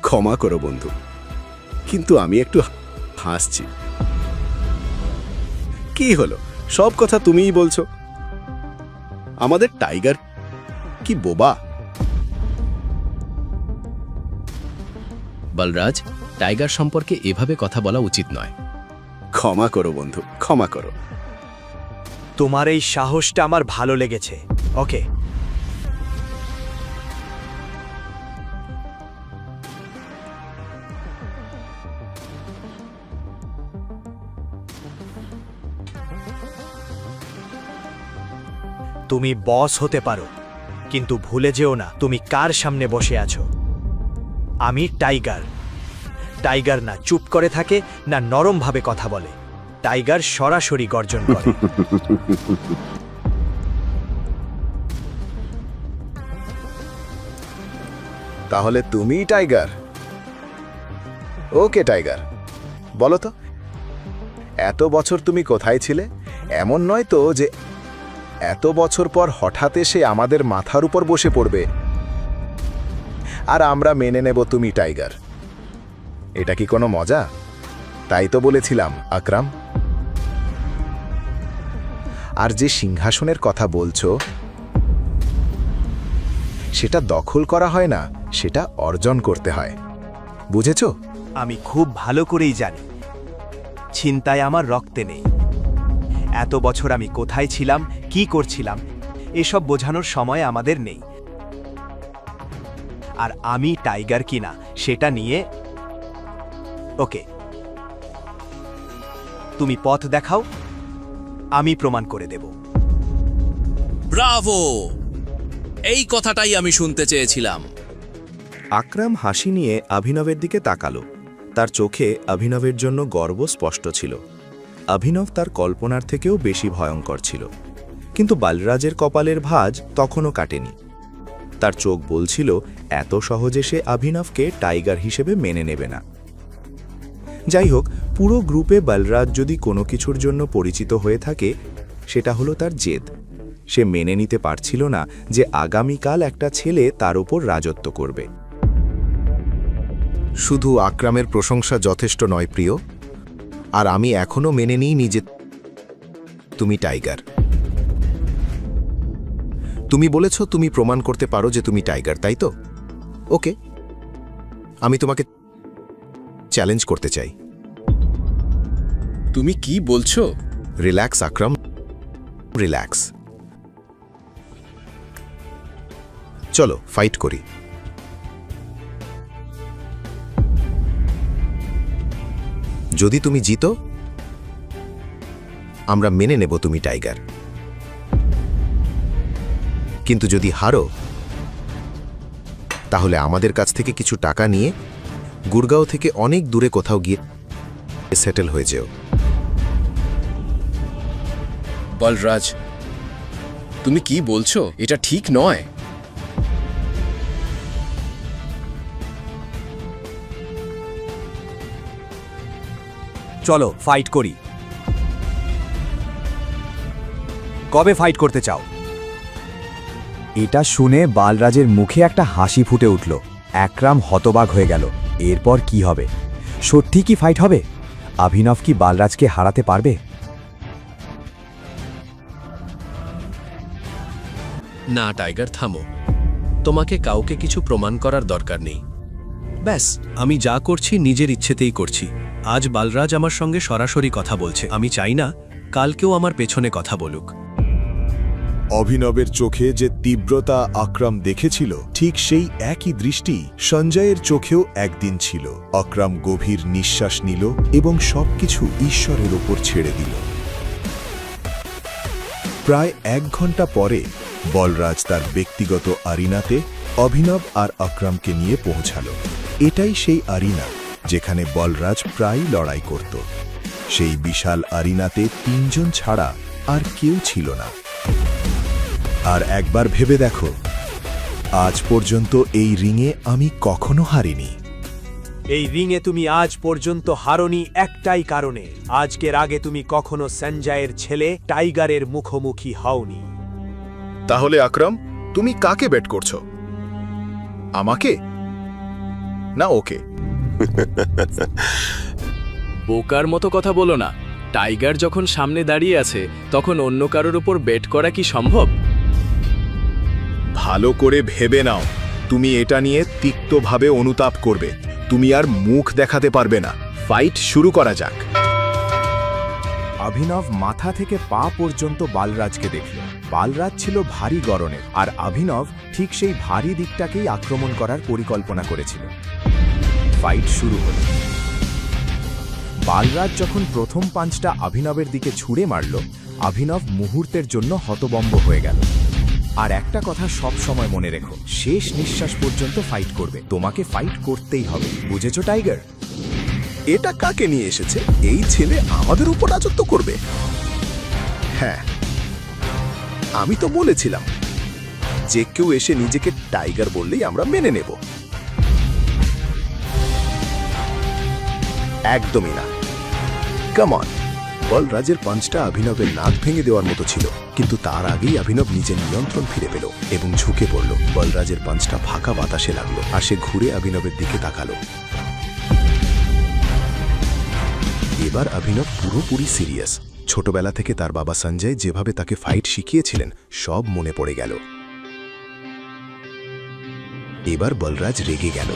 ক্ষমা করো বন্ধু, কিন্তু আমি একটু হাসছি। কি হলো, সব কথা তুমিই বলছো। আমাদের টাইগার কি বোবা? বলরাজ, টাইগার সম্পর্কে এভাবে কথা বলা উচিত নয়। ক্ষমা করো বন্ধু, ক্ষমা করো। তোমার এই সাহসটা আমার ভালো লেগেছে। ওকে, তুমি বস হতে পারো, কিন্তু ভুলে যেও না তুমি কার সামনে বসে আছো। আমি টাইগার। টাইগার না চুপ করে থাকে, না নরমভাবে কথা বলে। টাইগার সরাসরি গর্জন করে। তাহলে তুমিই টাইগার? ওকে টাইগার, বলো তো, এত বছর তুমি কোথায় ছিলে? এমন নয় তো যে এত বছর পর হঠাৎ এসে আমাদের মাথার উপর বসে পড়বে আর আমরা মেনে নেব তুমি টাইগার। এটা কি কোনো মজা? তাই তো বলেছিলাম আকরাম। আর যে সিংহাসনের কথা বলছো, সেটা দখল করা হয় না, সেটা অর্জন করতে হয়, বুঝেছো? আমি খুব ভালো করেই জানি চিন্তায় আমার রক্তে নেই। এত বছর আমি কোথায় ছিলাম, কি করছিলাম, এসব বোঝানোর সময় আমাদের নেই। আর আমি টাইগার কিনা সেটা নিয়ে ওকে, তুমি পথ দেখাও, আমি প্রমাণ করে দেব। ব্রাভো! এই কথাটাই আমি শুনতে চেয়েছিলাম। আকরাম হাসি নিয়ে অভিনবের দিকে তাকালো। তার চোখে অভিনবের জন্য গর্ব স্পষ্ট ছিল। অভিনব তার কল্পনার থেকেও বেশি ভয়ঙ্কর ছিল, কিন্তু বালরাজের কপালের ভাঁজ তখনও কাটেনি। তার চোখ বলছিল এত সহজে সে অভিনবকে টাইগার হিসেবে মেনে নেবে না। যাই হোক, পুরো গ্রুপে বালরাজ যদি কোনো কিছুর জন্য পরিচিত হয়ে থাকে, সেটা হলো তার জেদ। সে মেনে নিতে পারছিল না যে আগামীকাল একটা ছেলে তার উপর রাজত্ব করবে। শুধু আকরামের প্রশংসা যথেষ্ট নয় প্রিয়, আর আমি এখনো মেনে নিইনি যে তুমি টাইগার। তুমি বলেছ তুমি প্রমাণ করতে পারো যে তুমি টাইগার, তাই তো? ওকে, আমি তোমাকে চ্যালেঞ্জ করতে চাই। তুমি কি বলছো? রিল্যাক্স আকরাম, রিল্যাক্স। চলো ফাইট করি। যদি তুমি জিতো, আমরা মেনে নেব তুমি টাইগার, কিন্তু যদি হারো তাহলে আমাদের কাছ থেকে কিছু টাকা নিয়ে গুরগাঁও থেকে অনেক দূরে কোথাও গিয়ে সেটেল হয়ে যেও। বলরাজ, তুমি কি বলছো? এটা ঠিক নয়। চলো ফাইট করি। কবে ফাইট করতে চাও? এটা শুনে বালরাজের মুখে একটা হাসি ফুটে উঠল। একরাম হতবাক হয়ে গেল। এরপর কি হবে? সত্যি কি ফাইট হবে? অভিনব কি বালরাজকে হারাতে পারবে? না টাইগার, থামো। তোমাকে কাউকে কিছু প্রমাণ করার দরকার নেই। ব্যাস, আমি যা করছি নিজের ইচ্ছেতেই করছি। আজ বালরাজ আমার সঙ্গে সরাসরি কথা বলছে। আমি চাই না কালকেও আমার পেছনে কথা বলুক। অভিনবের চোখে যে তীব্রতা আকরাম দেখেছিল, ঠিক সেই একই দৃষ্টি সঞ্জয়ের চোখেও একদিন ছিল। আকরাম গভীর নিঃশ্বাস নিল এবং সবকিছু ঈশ্বরের ওপর ছেড়ে দিল। প্রায় 1 ঘন্টা পরে বলরাজ তার ব্যক্তিগত আরিনাতে অভিনব আর আকরামকে নিয়ে পৌঁছালো। এটাই সেই আরিনা যেখানে বলরাজ প্রায় লড়াই করত। সেই বিশাল আরিনাতে 3 জন ছাড়া আর কেউ ছিল না। আর একবার ভেবে দেখো, আজ পর্যন্ত এই রিংয়ে আমি কখনো হারিনি। এই রিংয়ে তুমি আজ পর্যন্ত হারনি একটাই কারণে, আজকের আগে তুমি কখনো সঞ্জয়ের ছেলে টাইগারের মুখোমুখি হওনি। তাহলে আকরাম, তুমি কাকে বেট করছো? আমাকে না ওকে? বোকার মতো কথা বলো না। টাইগার যখন সামনে দাঁড়িয়ে আছে তখন অন্য কারোর উপর বেট করা কি সম্ভব? ভালো করে ভেবে নাও, তুমি এটা নিয়ে তিক্তভাবে অনুতাপ করবে। তুমি আর মুখ দেখাতে পারবে না। ফাইট শুরু করা যাক। অভিনব মাথা থেকে পা পর্যন্ত বালরাজকে দেখল। বালরাজ ছিল ভারী গড়নের, আর অভিনব ঠিক সেই ভারী দিকটাকেই আক্রমণ করার পরিকল্পনা করেছিল। ফাইট শুরু হল। বালরাজ যখন প্রথম পাঞ্চটা অভিনবের দিকে ছুঁড়ে মারল, অভিনব মুহূর্তের জন্য হতবম্ব হয়ে গেল। আর একটা কথা সব সময় মনে রেখো, শেষ নিঃশ্বাস পর্যন্ত ফাইট করবে। তোমাকে ফাইট করতেই হবে, বুঝেছো টাইগার? এটা কাকে নিয়ে এসেছে? এই ছেলে আমাদের উপর রাজত্ব করবে? হ্যাঁ, আমি তো বলেছিলাম যে কেউ এসে নিজেকে টাইগার বললেই আমরা মেনে নেব। একদমই না। Come on. বলরাজের পাঞ্চটা অভিনবের নাক ভেঙে দেওয়ার মতো ছিল, কিন্তু তার আগেই অভিনব নিজের নিয়ন্ত্রণ ফিরে পেল এবং ঝুঁকে পড়ল। বলরাজের পাঞ্চটা ফাঁকা বাতাসে লাগলো, আর সে ঘুরে অভিনবের দিকে তাকালো। এবার অভিনব পুরোপুরি সিরিয়াস। ছোটবেলা থেকে তার বাবা সঞ্জয় যেভাবে তাকে ফাইট শিখিয়েছিলেন সব মনে পড়ে গেল। এবার বলরাজ রেগে গেল।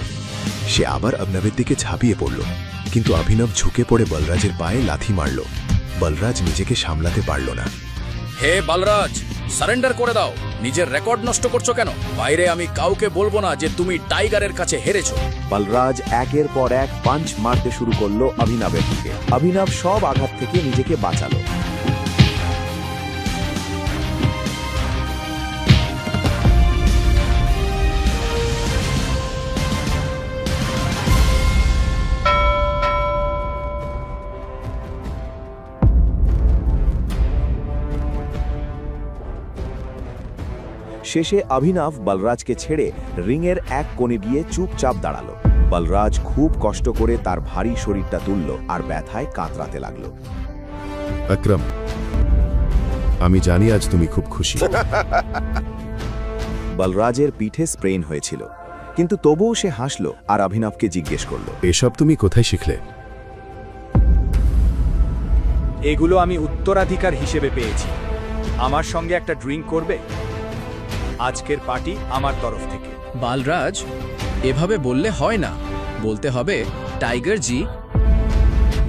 সে আবার অভিনবের দিকে ঝাঁপিয়ে পড়ল, কিন্তু অভিনব ঝুঁকে পড়ে বলরাজের পায়ে লাথি মারল। বলরাজ নিজেকে সামলাতে পারল না। হে বলরাজ, সারেন্ডার করে দাও। নিজের রেকর্ড নষ্ট করছো কেন? বাইরে আমি কাউকে বলবো না যে তুমি টাইগারের কাছে হেরেছো। বলরাজ একের পর এক পাঞ্চ মারতে শুরু করলো অভিনবের দিকে। অভিনব সব আঘাত থেকে নিজেকে বাঁচালো। শেষে অভিনব বলরাজকে ছেড়ে রিংয়ের এক কোণে গিয়ে চুপচাপ দাঁড়ালো। বলরাজ খুব কষ্ট করে তার ভারী শরীরটা তুলল আর ব্যথায় কাতরাতে লাগলো। আকরাম, আমি জানি আজ তুমি খুব খুশি। বলরাজের পিঠে স্প্রেন হয়েছিল, কিন্তু তবুও সে হাসল আর অভিনবকে জিজ্ঞেস করল, এসব তুমি কোথায় শিখলে? এগুলো আমি উত্তরাধিকার হিসেবে পেয়েছি। আমার সঙ্গে একটা ড্রিঙ্ক করবে? আজকের পার্টি আমার তরফ থেকে। বালরাজ, এভাবে বললে হয় না। বলতে হবে Tiger ji,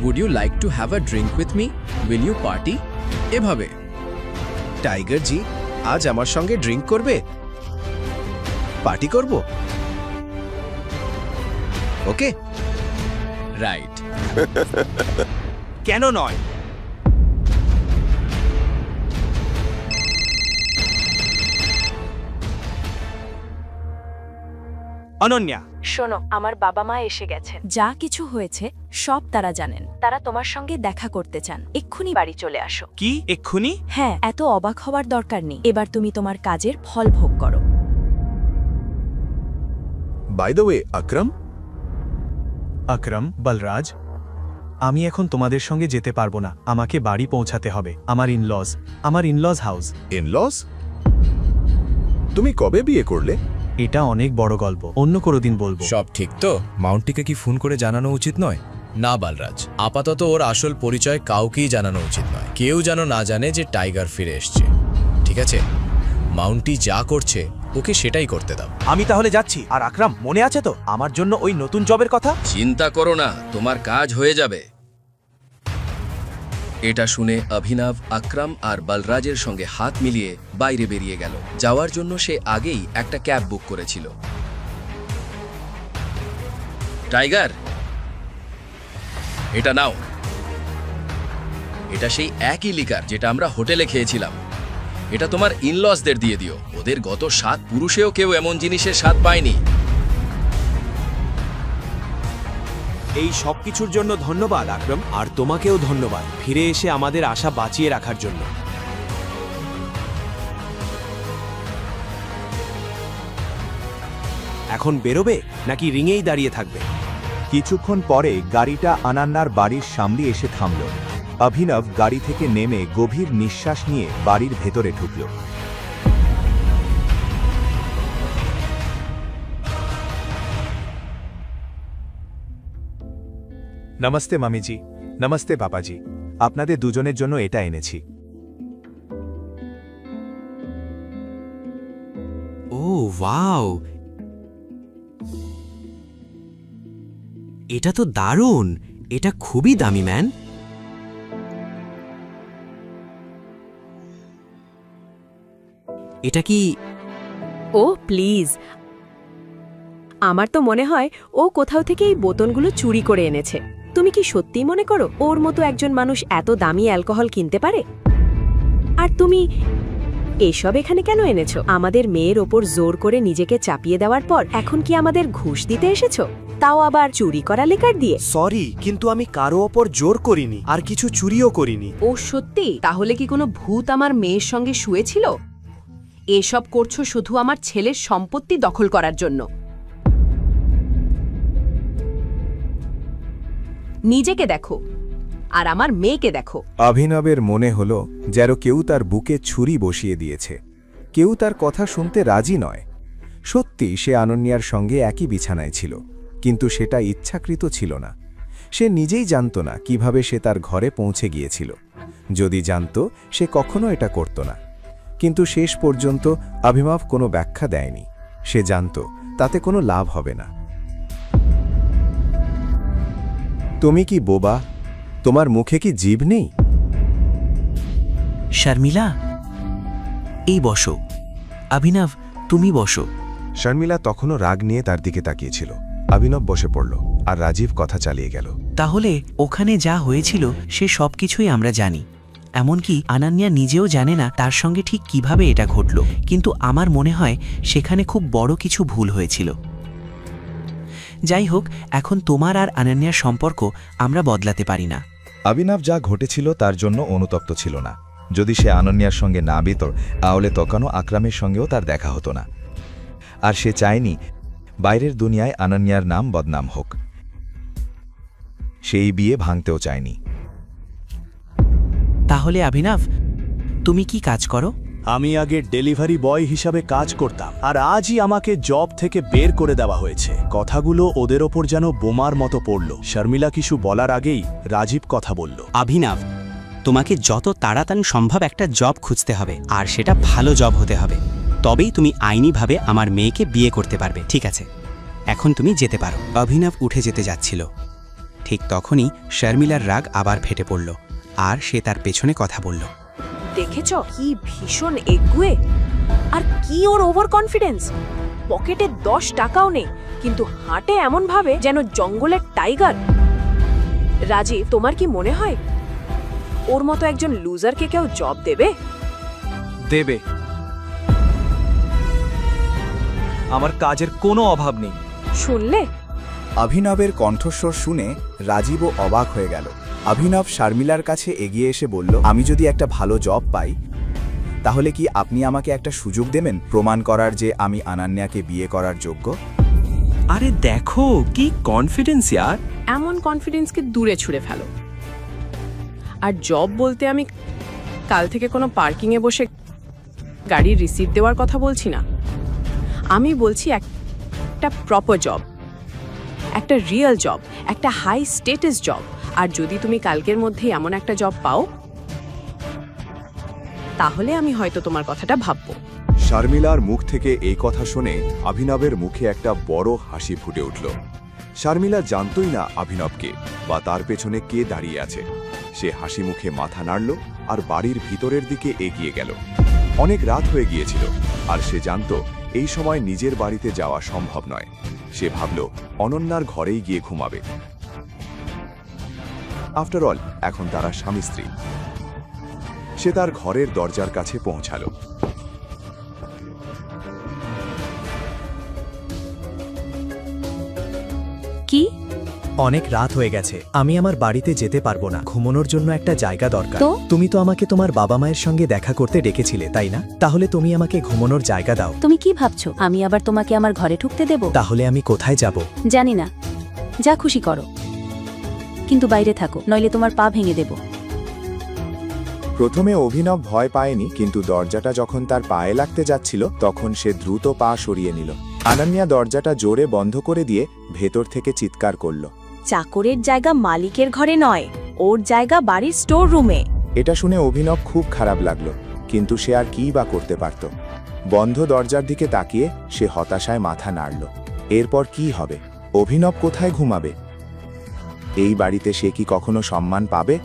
would you like to have a drink with me? Will you party? এভাবে। টাইগার জি, আজ আমার সঙ্গে ড্রিঙ্ক করবে? পার্টি করব? Okay, right. কেন নয়? অনন্যা, শোনো, আমার বাবা মা এসে গেছেন। যা কিছু হয়েছে সব তারা জানেন। তারা তোমার সঙ্গে দেখা করতে চান। এক্ষুনি বাড়ি চলে আসো। কি এক্ষুনি? হ্যাঁ, এত অবাক হওয়ার দরকার নেই। এবার তুমি তোমার কাজের ফল ভোগ করো। বাই দ্য ওয়ে, আকরাম। আকরাম, বলরাজ, আমি এখন তোমাদের সঙ্গে যেতে পারবো না। আমাকে বাড়ি পৌঁছাতে হবে। আমার ইনলজ হাউস। ইনলজ? তুমি কবে বিয়ে করলে? এটা অনেক বড় গল্প, অন্য কোনো দিন বলবো। সব ঠিক তো? মাউন্টিকে কি ফোন করে জানানো উচিত নয়? না বালরাজ, আপাতত ওর আসল পরিচয় কাউকেই জানানো উচিত নয়। কেউ যেন না জানে যে টাইগার ফিরে এসছে, ঠিক আছে? মাউন্টি যা করছে ওকে সেটাই করতে দাও। আমি তাহলে যাচ্ছি। আর আকরাম, মনে আছে তো আমার জন্য ওই নতুন জবের কথা? চিন্তা করো না, তোমার কাজ হয়ে যাবে। এটা শুনে অভিনব আকরাম আর বলরাজের সঙ্গে হাত মিলিয়ে বাইরে বেরিয়ে গেল। যাওয়ার জন্য সে আগেই একটা ক্যাব বুক করেছিল। টাইগার, এটা নাও। এটা সেই একই লিকার যেটা আমরা হোটেলে খেয়েছিলাম। এটা তোমার ইনলসদের দিয়ে দিও। ওদের গত 7 পুরুষেও কেউ এমন জিনিসের স্বাদ পায়নি। এই সব কিছুর জন্য ধন্যবাদ আকরাম, আর তোমাকেও ধন্যবাদ ফিরে এসে আমাদের আশা বাঁচিয়ে রাখার জন্য। এখন বেরোবে নাকি রিংয়েই দাঁড়িয়ে থাকবে? কিছুক্ষণ পরে গাড়িটা আনান্নার বাড়ির সামনে এসে থামল। অভিনব গাড়ি থেকে নেমে গভীর নিঃশ্বাস নিয়ে বাড়ির ভেতরে ঢুকল। নমস্তে মামিজি। নমস্তে পাপাজি। আপনাদের দুজনের জন্য এটা এনেছি। ও ওয়াও, এটা তো দারুণ। এটা খুবই দামি ম্যান। এটা কি? ও প্লিজ, আমার তো মনে হয় ও কোথাও থেকে এই বোতলগুলো চুরি করে এনেছে। তুমি কি সত্যিই মনে করো ওর মতো একজন মানুষ এত দামি অ্যালকোহল কিনতে পারে? আর তুমি এসব এখানে কেন এনেছো? আমাদের মেয়ের ওপর জোর করে নিজেকে চাপিয়ে দেওয়ার পর এখন কি আমাদের ঘুষ দিতে এসেছো? তাও আবার চুরি করা লেকার দিয়ে? সরি, কিন্তু আমি কারো ওপর জোর করিনি, আর কিছু চুরিও করিনি। ও সত্যি? তাহলে কি কোনো ভূত আমার মেয়ের সঙ্গে শুয়েছিল? এসব করছো শুধু আমার ছেলের সম্পত্তি দখল করার জন্য। নিজেকে দেখো আর আমার মেয়েকে দেখো। অভিনবের মনে হলো যেন কেউ তার বুকে ছুরি বসিয়ে দিয়েছে। কেউ তার কথা শুনতে রাজি নয়। সত্যি সে আনন্যার সঙ্গে একই বিছানায় ছিল, কিন্তু সেটা ইচ্ছাকৃত ছিল না। সে নিজেই জানত না কিভাবে সে তার ঘরে পৌঁছে গিয়েছিল। যদি জানত, সে কখনো এটা করত না। কিন্তু শেষ পর্যন্ত অভিনব কোনো ব্যাখ্যা দেয়নি। সে জানত তাতে কোনো লাভ হবে না। তুমি কি বোবা? তোমার মুখে কি জিভ নেই? শর্মিলা, এই বসো। অভিনব, তুমি বসো। শর্মিলা তখনও রাগ নিয়ে তার দিকে তাকিয়েছিল। অভিনব বসে পড়ল, আর রাজীব কথা চালিয়ে গেল। তাহলে ওখানে যা হয়েছিল সে সব কিছুই আমরা জানি। এমনকি আনান্যা নিজেও জানে না তার সঙ্গে ঠিক কিভাবে এটা ঘটল। কিন্তু আমার মনে হয় সেখানে খুব বড় কিছু ভুল হয়েছিল। যাই হোক, এখন তোমার আর আনান্যার সম্পর্ক আমরা বদলাতে পারি না। অভিনব যা ঘটেছিল তার জন্য অনুতপ্ত ছিল না। যদি সে আনন্যার সঙ্গে না বেত, তাহলে তখনও আকরামের সঙ্গেও তার দেখা হতো না। আর সে চায়নি বাইরের দুনিয়ায় আনন্যার নাম বদনাম হোক। সেই বিয়ে ভাঙতেও চায়নি। তাহলে অভিনব, তুমি কি কাজ করো? আমি আগে ডেলিভারি বয় হিসাবে কাজ করতাম, আর আজই আমাকে জব থেকে বের করে দেওয়া হয়েছে। কথাগুলো ওদের ওপর যেন বোমার মতো পড়ল। শর্মিলা কিছু বলার আগেই রাজীব কথা বলল। অভিনব, তোমাকে যত তাড়াতাড়ি সম্ভব একটা জব খুঁজতে হবে, আর সেটা ভালো জব হতে হবে। তবেই তুমি আইনিভাবে আমার মেয়েকে বিয়ে করতে পারবে। ঠিক আছে, এখন তুমি যেতে পারো। অভিনব উঠে যেতে যাচ্ছিল। ঠিক তখনই শর্মিলার রাগ আবার ফেটে পড়ল আর সে তার পেছনে কথা বলল। দেখেছ কি ভীষণ এগুয়ে, আর কি ওর ওভার কনফিডেন্স। পকেটে 10 টাকাও নেই, কিন্তু হাঁটে এমন ভাবে যেন জঙ্গলের টাইগার। রাজীব, তোমার কি মনে হয় ওর মতো একজন লুজারকে কেউ জব দেবে? দেবে। আমার কাজের কোনো অভাব নেই। শুনলে? অভিনবের কণ্ঠস্বর শুনে রাজীবও অবাক হয়ে গেল। অভিনব শর্মিলার কাছে এগিয়ে এসে বলল, আমি যদি একটা ভালো জব পাই তাহলে কি আপনি আমাকে একটা সুযোগ দেবেন প্রমাণ করার যে আমি আনান্যাকে বিয়ে করার যোগ্য? আরে দেখো কি কনফিডেন্স ইয়ার। এমন কনফিডেন্সকে দূরে ছুঁড়ে ফেলো। আর জব বলতে আমি কাল থেকে কোনো পার্কিংয়ে বসে গাড়ির রিসিট দেওয়ার কথা বলছি না। আমি বলছি একটা প্রপার জব, একটা রিয়েল জব, একটা হাই স্টেটাস জব। আর যদি তুমি কালকের মধ্যে এমন একটা জব পাও তাহলে আমি হয়তো তোমার কথাটা ভাববো। শর্মিলার মুখ থেকে এই কথা শুনে অভিনবের মুখে একটা বড় হাসি ফুটে উঠল। শর্মিলা জানতই না অভিনবকে বা তার পেছনে কে দাঁড়িয়ে আছে। সে হাসি মুখে মাথা নাড়ল আর বাড়ির ভিতরের দিকে এগিয়ে গেল। অনেক রাত হয়ে গিয়েছিল আর সে জানত এই সময় নিজের বাড়িতে যাওয়া সম্ভব নয়। সে ভাবল অনন্যার ঘরেই গিয়ে ঘুমাবে। আফটার অল এখন তারা স্বামী স্ত্রী। সে তার ঘরের দরজার কাছে পৌঁছালো। কি? অনেক রাত হয়ে গেছে, আমি আমার বাড়িতে যেতে পারবো না। ঘুমানোর জন্য একটা জায়গা দরকার। তুমি তো আমাকে তোমার বাবা মায়ের সঙ্গে দেখা করতে ডেকেছিলে, তাই না? তাহলে তুমি আমাকে ঘুমানোর জায়গা দাও। তুমি কি ভাবছো আমি আবার তোমাকে আমার ঘরে ঢুকতে দেব? তাহলে আমি কোথায় যাব? জানি না, যা খুশি করো, কিন্তু বাইরে থাকো, নইলে তোমার পা ভেঙে দেব। প্রথমে অভিনব ভয় পায়নি, কিন্তু দরজাটা যখন তার পায়ে লাগতে যাচ্ছিল তখন সে দ্রুত পা সরিয়ে নিল। আনান্যা দরজাটা জোরে বন্ধ করে দিয়ে ভেতর থেকে চিৎকার করল, চাকরের জায়গা মালিকের ঘরে নয়, ওর জায়গা বাড়ির স্টোর রুমে। এটা শুনে অভিনব খুব খারাপ লাগলো, কিন্তু সে আর কী বা করতে পারত। বন্ধ দরজার দিকে তাকিয়ে সে হতাশায় মাথা নাড়ল। এরপর কি হবে? অভিনব কোথায় ঘুমাবে? এই বাড়িতে সে কি কখনো সম্মান পাবে?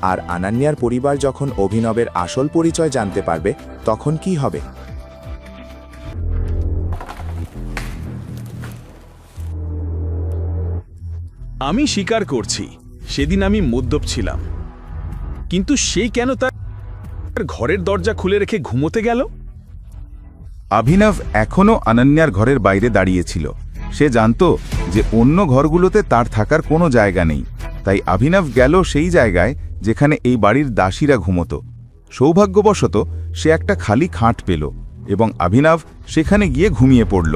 আর আনান্যার পরিবার যখন অভিনবের আসল পরিচয় জানতে পারবে তখন কি হবে? আমি স্বীকার করছি সেদিন আমি মদ্যপ ছিলাম, কিন্তু সে কেন তার ঘরের দরজা খুলে রেখে ঘুমোতে গেল? অভিনব এখনও অনন্যার ঘরের বাইরে দাঁড়িয়েছিল। সে জানত যে অন্য ঘরগুলোতে তার থাকার কোনো জায়গা নেই, তাই অভিনব গেল সেই জায়গায় যেখানে এই বাড়ির দাসীরা ঘুমোত। সৌভাগ্যবশত সে একটা খালি খাট পেল এবং অভিনব সেখানে গিয়ে ঘুমিয়ে পড়ল।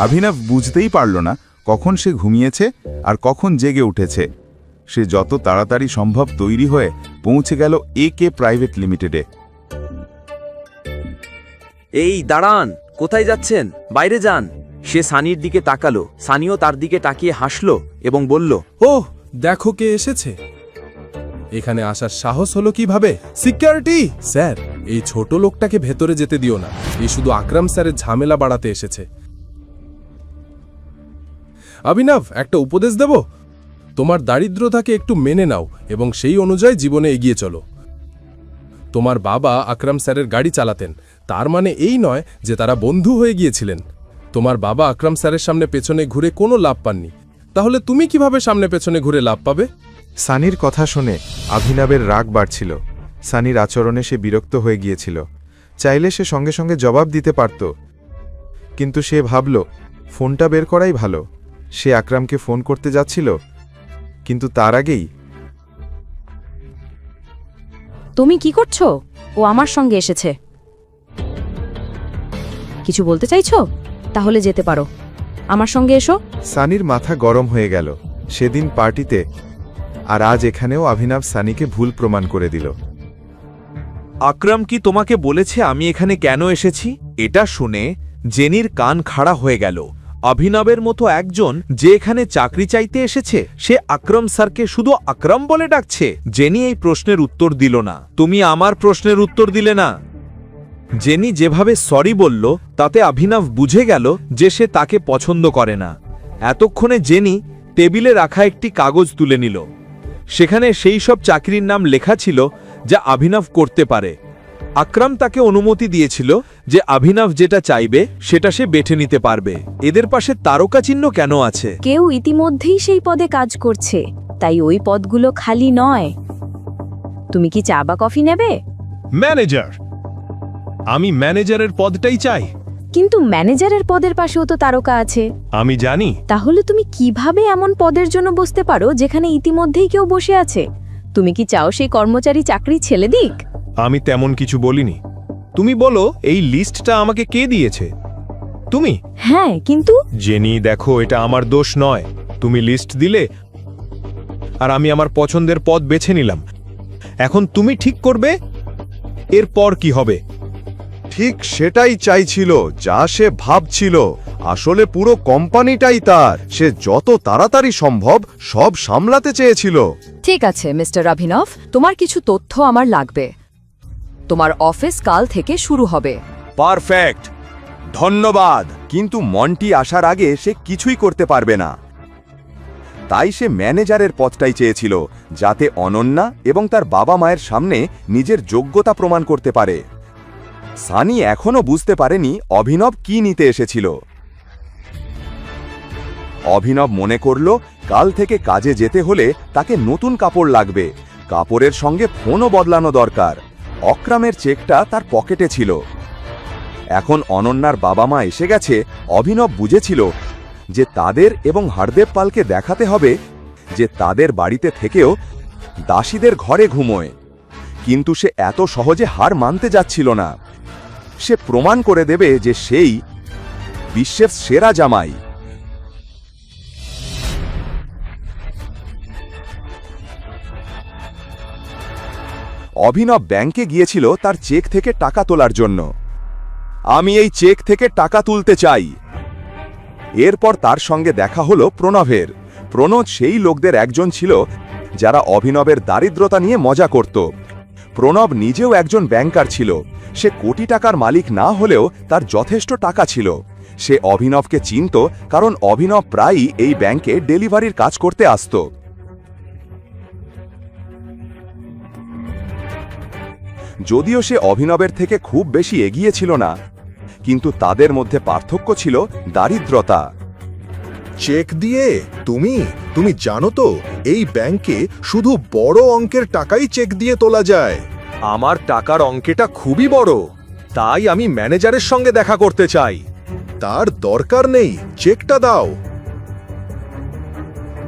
অভিনব বুঝতেই পারল না কখন সে ঘুমিয়েছে আর কখন জেগে উঠেছে। সে যত তাড়াতাড়ি সম্ভব তৈরি হয়ে পৌঁছে গেল একে প্রাইভেট লিমিটেডে। এই দাঁড়ান, কোথায় যাচ্ছেন? বাইরে যান। সে সানির দিকে তাকালো, সানিও তার দিকে তাকিয়ে হাসলো এবং বলল, ওহ, দেখো কে এসেছে। এখানে আসার সাহস হলো কিভাবে? সিকিউরিটি স্যার, এই ছোট লোকটাকে ভেতরে যেতে দিও না। এই শুধু আকরাম স্যারের ঝামেলা বাড়াতে এসেছে। অভিনব, একটা উপদেশ দেব। তোমার দারিদ্রতাকে একটু মেনে নাও এবং সেই অনুযায়ী জীবনে এগিয়ে চলো। তোমার বাবা আকরাম স্যারের গাড়ি চালাতেন, তার মানে এই নয় যে তারা বন্ধু হয়ে গিয়েছিলেন। তোমার বাবা আকরাম স্যারের সামনে পেছনে ঘুরে কোনো লাভ পাননি, তাহলে তুমি কিভাবে সামনে পেছনে ঘুরে লাভ পাবে? সানির কথা শুনে অভিনবের রাগ বাড়ছিল। সানির আচরণে সে বিরক্ত হয়ে গিয়েছিল। চাইলে সে সঙ্গে সঙ্গে জবাব দিতে পারত, কিন্তু সে ভাবল ফোনটা বের করাই ভালো। সে আকরামকে ফোন করতে যাচ্ছিল, কিন্তু তার আগেই। তুমি কি করছো? ও আমার সঙ্গে এসেছে। কিছু বলতে চাইছো? তাহলে যেতে পারো, আমার সঙ্গে এসো। সানির মাথা গরম হয়ে গেল। সেদিন পার্টিতে আর আজ এখানেও অভিনব সানিকে ভুল প্রমাণ করে দিল। আকরাম কি তোমাকে বলেছে আমি এখানে কেন এসেছি? এটা শুনে জেনির কান খাড়া হয়ে গেল। অভিনবের মতো একজন যে এখানে চাকরি চাইতে এসেছে, সে আকরাম স্যারকে শুধু আকরাম বলে ডাকছে। জেনি এই প্রশ্নের উত্তর দিল না। তুমি আমার প্রশ্নের উত্তর দিলে না। জেনি যেভাবে সরি বলল তাতে অভিনব বুঝে গেল যে সে তাকে পছন্দ করে না। এতক্ষণে জেনি টেবিলে রাখা একটি কাগজ তুলে নিল। সেখানে সেই সব চাকরির নাম লেখা ছিল যা অভিনব করতে পারে। আকরাম তাকে অনুমতি দিয়েছিল যে অভিনব যেটা চাইবে সেটা সে বেছে নিতে পারবে। এদের পাশে তারকা চিহ্ন কেন আছে? কেউ ইতিমধ্যেই সেই পদে কাজ করছে, তাই ওই পদগুলো খালি নয়। তুমি কি চা বা কফি নেবে? ম্যানেজার, আমি ম্যানেজারের পদটাই চাই। কিন্তু ম্যানেজারের পদের পাশেও তো তারকা আছে। আমি জানি। তাহলে তুমি কিভাবে এমন পদের জন্য বসতে পারো যেখানে ইতিমধ্যেই কেউ বসে আছে? তুমি কি চাও সেই কর্মচারী চাকরি ছেড়ে দিক? আমি তেমন কিছু বলিনি। তুমি বলো এই লিস্টটা আমাকে কে দিয়েছে? তুমি? হ্যাঁ, কিন্তু জেনি দেখো, এটা আমার দোষ নয়। তুমি লিস্ট দিলে আর আমি আমার পছন্দের পদ বেছে নিলাম। এখন তুমি ঠিক করবে এরপর কি হবে। ঠিক সেটাই চাইছিল, যা সে ভাবছিল। আসলে পুরো কোম্পানিটাই তার। সে যত তাড়াতাড়ি সম্ভব সব সামলাতে চেয়েছিল। ঠিক আছে মিস্টার অভিনব, তোমার কিছু তথ্য আমার লাগবে। তোমার অফিস কাল থেকে শুরু হবে। পারফেক্ট, ধন্যবাদ। কিন্তু মন্টি আসার আগে সে কিছুই করতে পারবে না। তাই সে ম্যানেজারের পদটাই চেয়েছিল, যাতে অনন্যা এবং তার বাবা মায়ের সামনে নিজের যোগ্যতা প্রমাণ করতে পারে। সানি এখনো বুঝতে পারেনি অভিনব কি নিতে এসেছিল। অভিনব মনে করল কাল থেকে কাজে যেতে হলে তাকে নতুন কাপড় লাগবে। কাপড়ের সঙ্গে ফোনও বদলানো দরকার। অক্রামের চেকটা তার পকেটে ছিল। এখন অনন্যার বাবা মা এসে গেছে। অভিনব বুঝেছিল যে তাদের এবং হরদেব পালকে দেখাতে হবে যে তাদের বাড়িতে থেকেও দাসীদের ঘরে ঘুমোয়। কিন্তু সে এত সহজে হার মানতে যাচ্ছিল না। সে প্রমাণ করে দেবে যে সেই বিশ্বের সেরা জামাই। অভিনব ব্যাংকে গিয়েছিল তার চেক থেকে টাকা তোলার জন্য। আমি এই চেক থেকে টাকা তুলতে চাই। এরপর তার সঙ্গে দেখা হলো প্রণবের। প্রণব সেই লোকদের একজন ছিল যারা অভিনবের দারিদ্রতা নিয়ে মজা করত। প্রণব নিজেও একজন ব্যাংকার ছিল। সে কোটি টাকার মালিক না হলেও তার যথেষ্ট টাকা ছিল। সে অভিনবকে চিনত, কারণ অভিনব প্রায়ই এই ব্যাংকে ডেলিভারির কাজ করতে আসত। যদিও সে অভিনবের থেকে খুব বেশি এগিয়ে ছিল না, কিন্তু তাদের মধ্যে পার্থক্য ছিল দারিদ্রতা। চেক দিয়ে তুমি জানো তো এই ব্যাংকে শুধু বড় অঙ্কের টাকাই চেক দিয়ে তোলা যায়। আমার টাকার অঙ্কেটা খুবই বড়, তাই আমি ম্যানেজারের সঙ্গে দেখা করতে চাই। তার দরকার নেই, চেকটা দাও।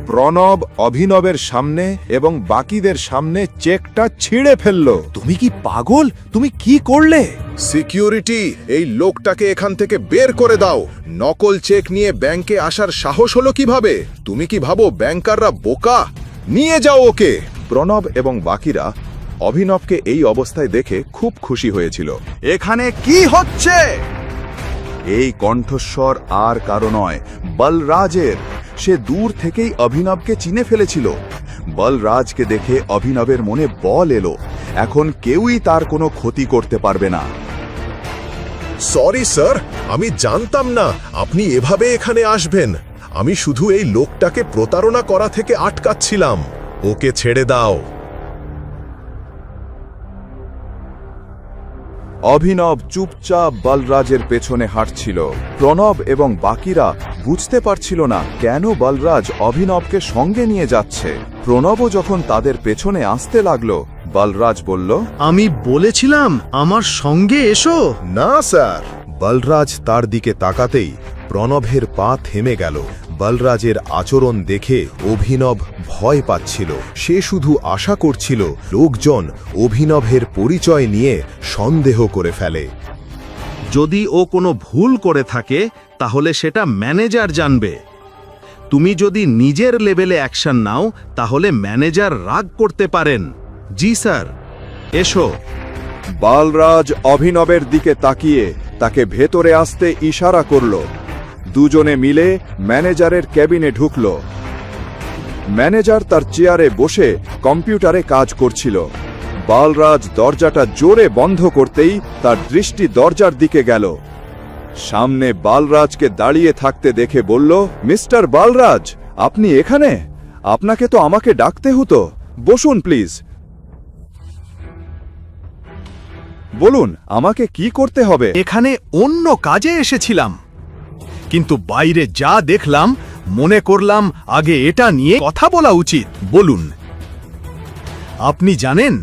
প্রণব অভিনবের সামনে এবং বাকিদের সামনে চেকটা ছিঁড়ে ফেলল। তুমি কি পাগল? তুমি কি করলে? সিকিউরিটি, এই লোকটাকে এখান থেকে বের করে দাও। নকল চেক নিয়ে ব্যাংকে আসার সাহস হলো কিভাবে? তুমি কি ভাবো ব্যাংকাররা বোকা? নিয়ে যাও ওকে। প্রণব এবং বাকিরা অভিনবকে এই অবস্থায় দেখে খুব খুশি হয়েছিল। এখানে কি হচ্ছে? এই কণ্ঠস্বর আর কারো নয়, বলরাজের। সে দূর থেকেই অভিনবকে চিনে ফেলেছিল। বলরাজকে দেখে অভিনবের মনে বল এলো। এখন কেউই তার কোনো ক্ষতি করতে পারবে না। সরি স্যার, আমি জানতাম না আপনি এভাবে এখানে আসবেন। আমি শুধু এই লোকটাকে প্রতারণা করা থেকে আটকাচ্ছিলাম। ওকে ছেড়ে দাও। অভিনব চুপচাপ বলরাজের পেছনে হাঁটছিল। প্রণব এবং বাকিরা বুঝতে পারছিল না কেন বলরাজ অভিনবকে সঙ্গে নিয়ে যাচ্ছে। প্রণবও যখন তাদের পেছনে আসতে লাগলো, বলরাজ বলল, আমি বলেছিলাম আমার সঙ্গে এসো। না স্যার। বলরাজ তার দিকে তাকাতেই প্রণবের পা থেমে গেল। বলরাজের আচরণ দেখে অভিনব ভয় পাচ্ছিল। সে শুধু আশা করছিল লোকজন অভিনবের পরিচয় নিয়ে সন্দেহ করে ফেলে। যদি ও কোনো ভুল করে থাকে তাহলে সেটা ম্যানেজার জানবে। তুমি যদি নিজের লেভেলে অ্যাকশন নাও তাহলে ম্যানেজার রাগ করতে পারেন। জি স্যার, এসো। বলরাজ অভিনবের দিকে তাকিয়ে তাকে ভেতরে আসতে ইশারা করল। দুজনে মিলে ম্যানেজারের কেবিনে ঢুকল। ম্যানেজার তার চেয়ারে বসে কম্পিউটারে কাজ করছিল। বালরাজ দরজাটা জোরে বন্ধ করতেই তার দৃষ্টি দরজার দিকে গেল। সামনে বালরাজকে দাঁড়িয়ে থাকতে দেখে বলল, মিস্টার বালরাজ, আপনি এখানে? আপনাকে তো আমাকে ডাকতে হতো। বসুন প্লিজ। বলুন, আমাকে কি করতে হবে? এখানে অন্য কাজে এসেছিলাম, কিন্তু বাইরে যা দেখলাম মনে করলাম আগে এটা নিয়ে কথা বলা উচিত। বলুন, আপনি জানেন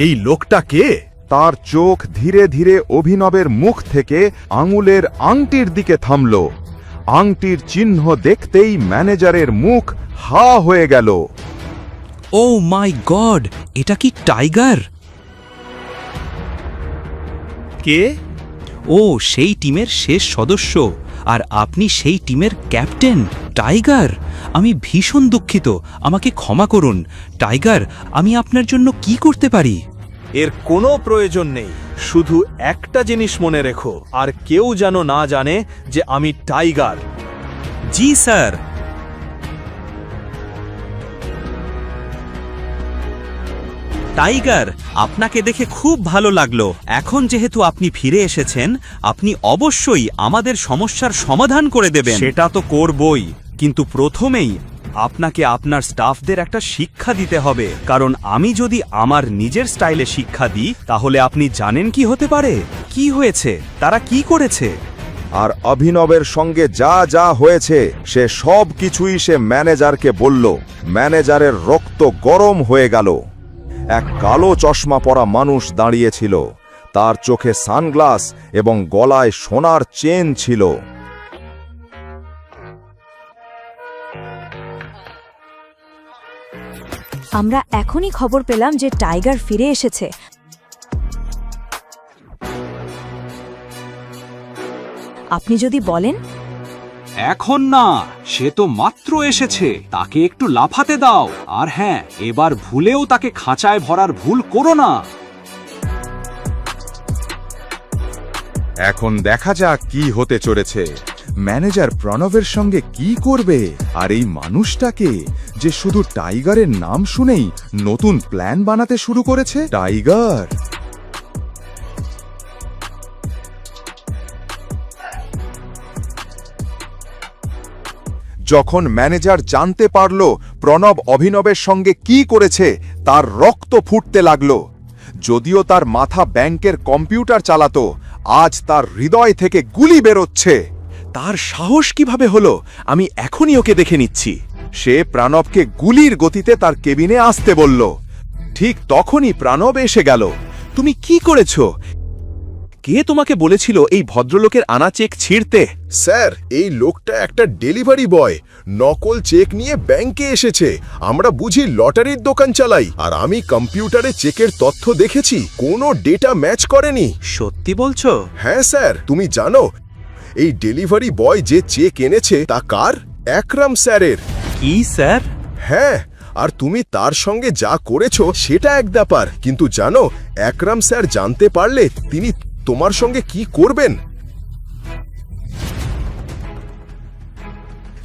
এই লোকটা কে? তার চোখ ধীরে ধীরে অভিনবের মুখ থেকে আঙুলের আংটির দিকে থামল। আংটির চিহ্ন দেখতেই ম্যানেজারের মুখ হা হয়ে গেল। ও মাই গড, এটা কি টাইগার? কে? ও সেই টিমের শেষ সদস্য, আর আপনি সেই টিমের ক্যাপ্টেন টাইগার। আমি ভীষণ দুঃখিত, আমাকে ক্ষমা করুন। টাইগার, আমি আপনার জন্য কি করতে পারি? এর কোনো প্রয়োজন নেই, শুধু একটা জিনিস মনে রেখো, আর কেউ যেন না জানে যে আমি টাইগার। জি স্যার। টাইগার, আপনাকে দেখে খুব ভালো লাগলো। এখন যেহেতু আপনি ফিরে এসেছেন, আপনি অবশ্যই আমাদের সমস্যার সমাধান করে দেবেন। সেটা তো করবই, কিন্তু প্রথমেই আপনাকে আপনার স্টাফদের একটা শিক্ষা দিতে হবে, কারণ আমি যদি আমার নিজের স্টাইলে শিক্ষা দিই তাহলে আপনি জানেন কি হতে পারে? কি হয়েছে, তারা কি করেছে? আর অভিনবের সঙ্গে যা যা হয়েছে সে সব কিছুই সে ম্যানেজারকে বলল। ম্যানেজারের রক্ত গরম হয়ে গেল। এক কালো চশমা পরা মানুষ দাঁড়িয়েছিল। তার চোখে সানগ্লাস এবং গলায় সোনার চেন ছিল। আমরা এখনই খবর পেলাম যে টাইগার ফিরে এসেছে। আপনি যদি বলেন। এখন না, সে তো মাত্র এসেছে, তাকে একটু লাফাতে দাও। আর হ্যাঁ, এবার ভুলেও তাকে খাঁচায় ভরার ভুল করো না। এখন দেখা যাক কি হতে চলেছে। ম্যানেজার প্রণবের সঙ্গে কি করবে? আর এই মানুষটাকে যে শুধু টাইগারের নাম শুনেই নতুন প্ল্যান বানাতে শুরু করেছে। টাইগার যখন ম্যানেজার জানতে পারল প্রণব অভিনবের সঙ্গে কি করেছে, তার রক্ত ফুটতে লাগল। যদিও তার মাথা ব্যাংকের কম্পিউটার চালাতো, আজ তার হৃদয় থেকে গুলি বেরোচ্ছে। তার সাহস কিভাবে হলো? আমি এখনই ওকে দেখে নিচ্ছি। সে প্রণবকে গুলির গতিতে তার কেবিনে আসতে বলল। ঠিক তখনই প্রণব এসে গেল। তুমি কি করেছো? কে তোমাকে বলেছিল এই ভদ্রলোকের আনা চেক ছিঁড়তে? স্যার, এই লোকটা একটা ডেলিভারি বয়। নকল চেক নিয়ে ব্যাংকে এসেছে। আমরা বুঝি লটারির দোকান চালাই, আর আমি কম্পিউটারে চেকের তথ্য দেখেছি, কোনো ডেটা ম্যাচ করেনি। সত্যি বলছো? হ্যাঁ স্যার। তুমি জানো এই ডেলিভারি বয় যে চেক এনেছে তা কার? আকরাম স্যারের। কি স্যার? হ্যাঁ, আর তুমি তার সঙ্গে যা করেছো সেটা এক ব্যাপার, কিন্তু জানো আকরাম স্যার জানতে পারলে তিনি তোমার সঙ্গে কি করবেন?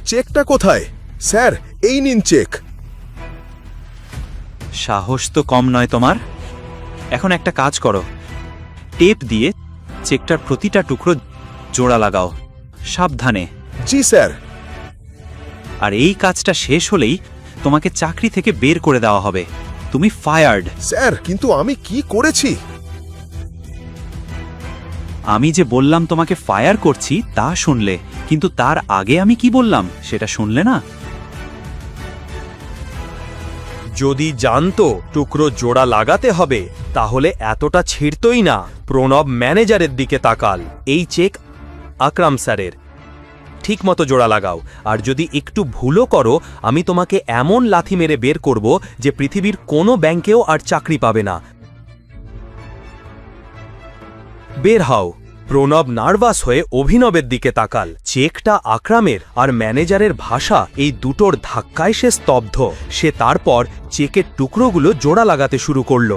চেকটা কোথায়? স্যার, এই নিন চেক। সাহস তো কম নয় তোমার। এখন একটা কাজ করো, টেপ দিয়ে চেকটার প্রতিটা টুকরো জোড়া লাগাও, সাবধানে। জি স্যার। আর এই কাজটা শেষ হলেই তোমাকে চাকরি থেকে বের করে দেওয়া হবে। তুমি ফায়ার্ড। স্যার, কিন্তু আমি কি করেছি? আমি যে বললাম তোমাকে ফায়ার করছি তা শুনলে, কিন্তু তার আগে আমি কি বললাম সেটা শুনলে না। যদি জানতো টুকরো জোড়া লাগাতে হবে তাহলে এতটা ছিঁড়তই না। প্রণব ম্যানেজারের দিকে তাকাল। এই চেক আকরাম স্যারের, ঠিক মতো জোড়া লাগাও। আর যদি একটু ভুলও করো, আমি তোমাকে এমন লাথি মেরে বের করব যে পৃথিবীর কোনো ব্যাংকেও আর চাকরি পাবে না। বের হও। প্রণব নার্ভাস হয়ে অভিনবের দিকে তাকাল। চেকটা আকরামের আর ম্যানেজারের ভাষা, এই দুটোর ধাক্কায় সে স্তব্ধ। সে তারপর চেকের টুকরোগুলো জোড়া লাগাতে শুরু করল।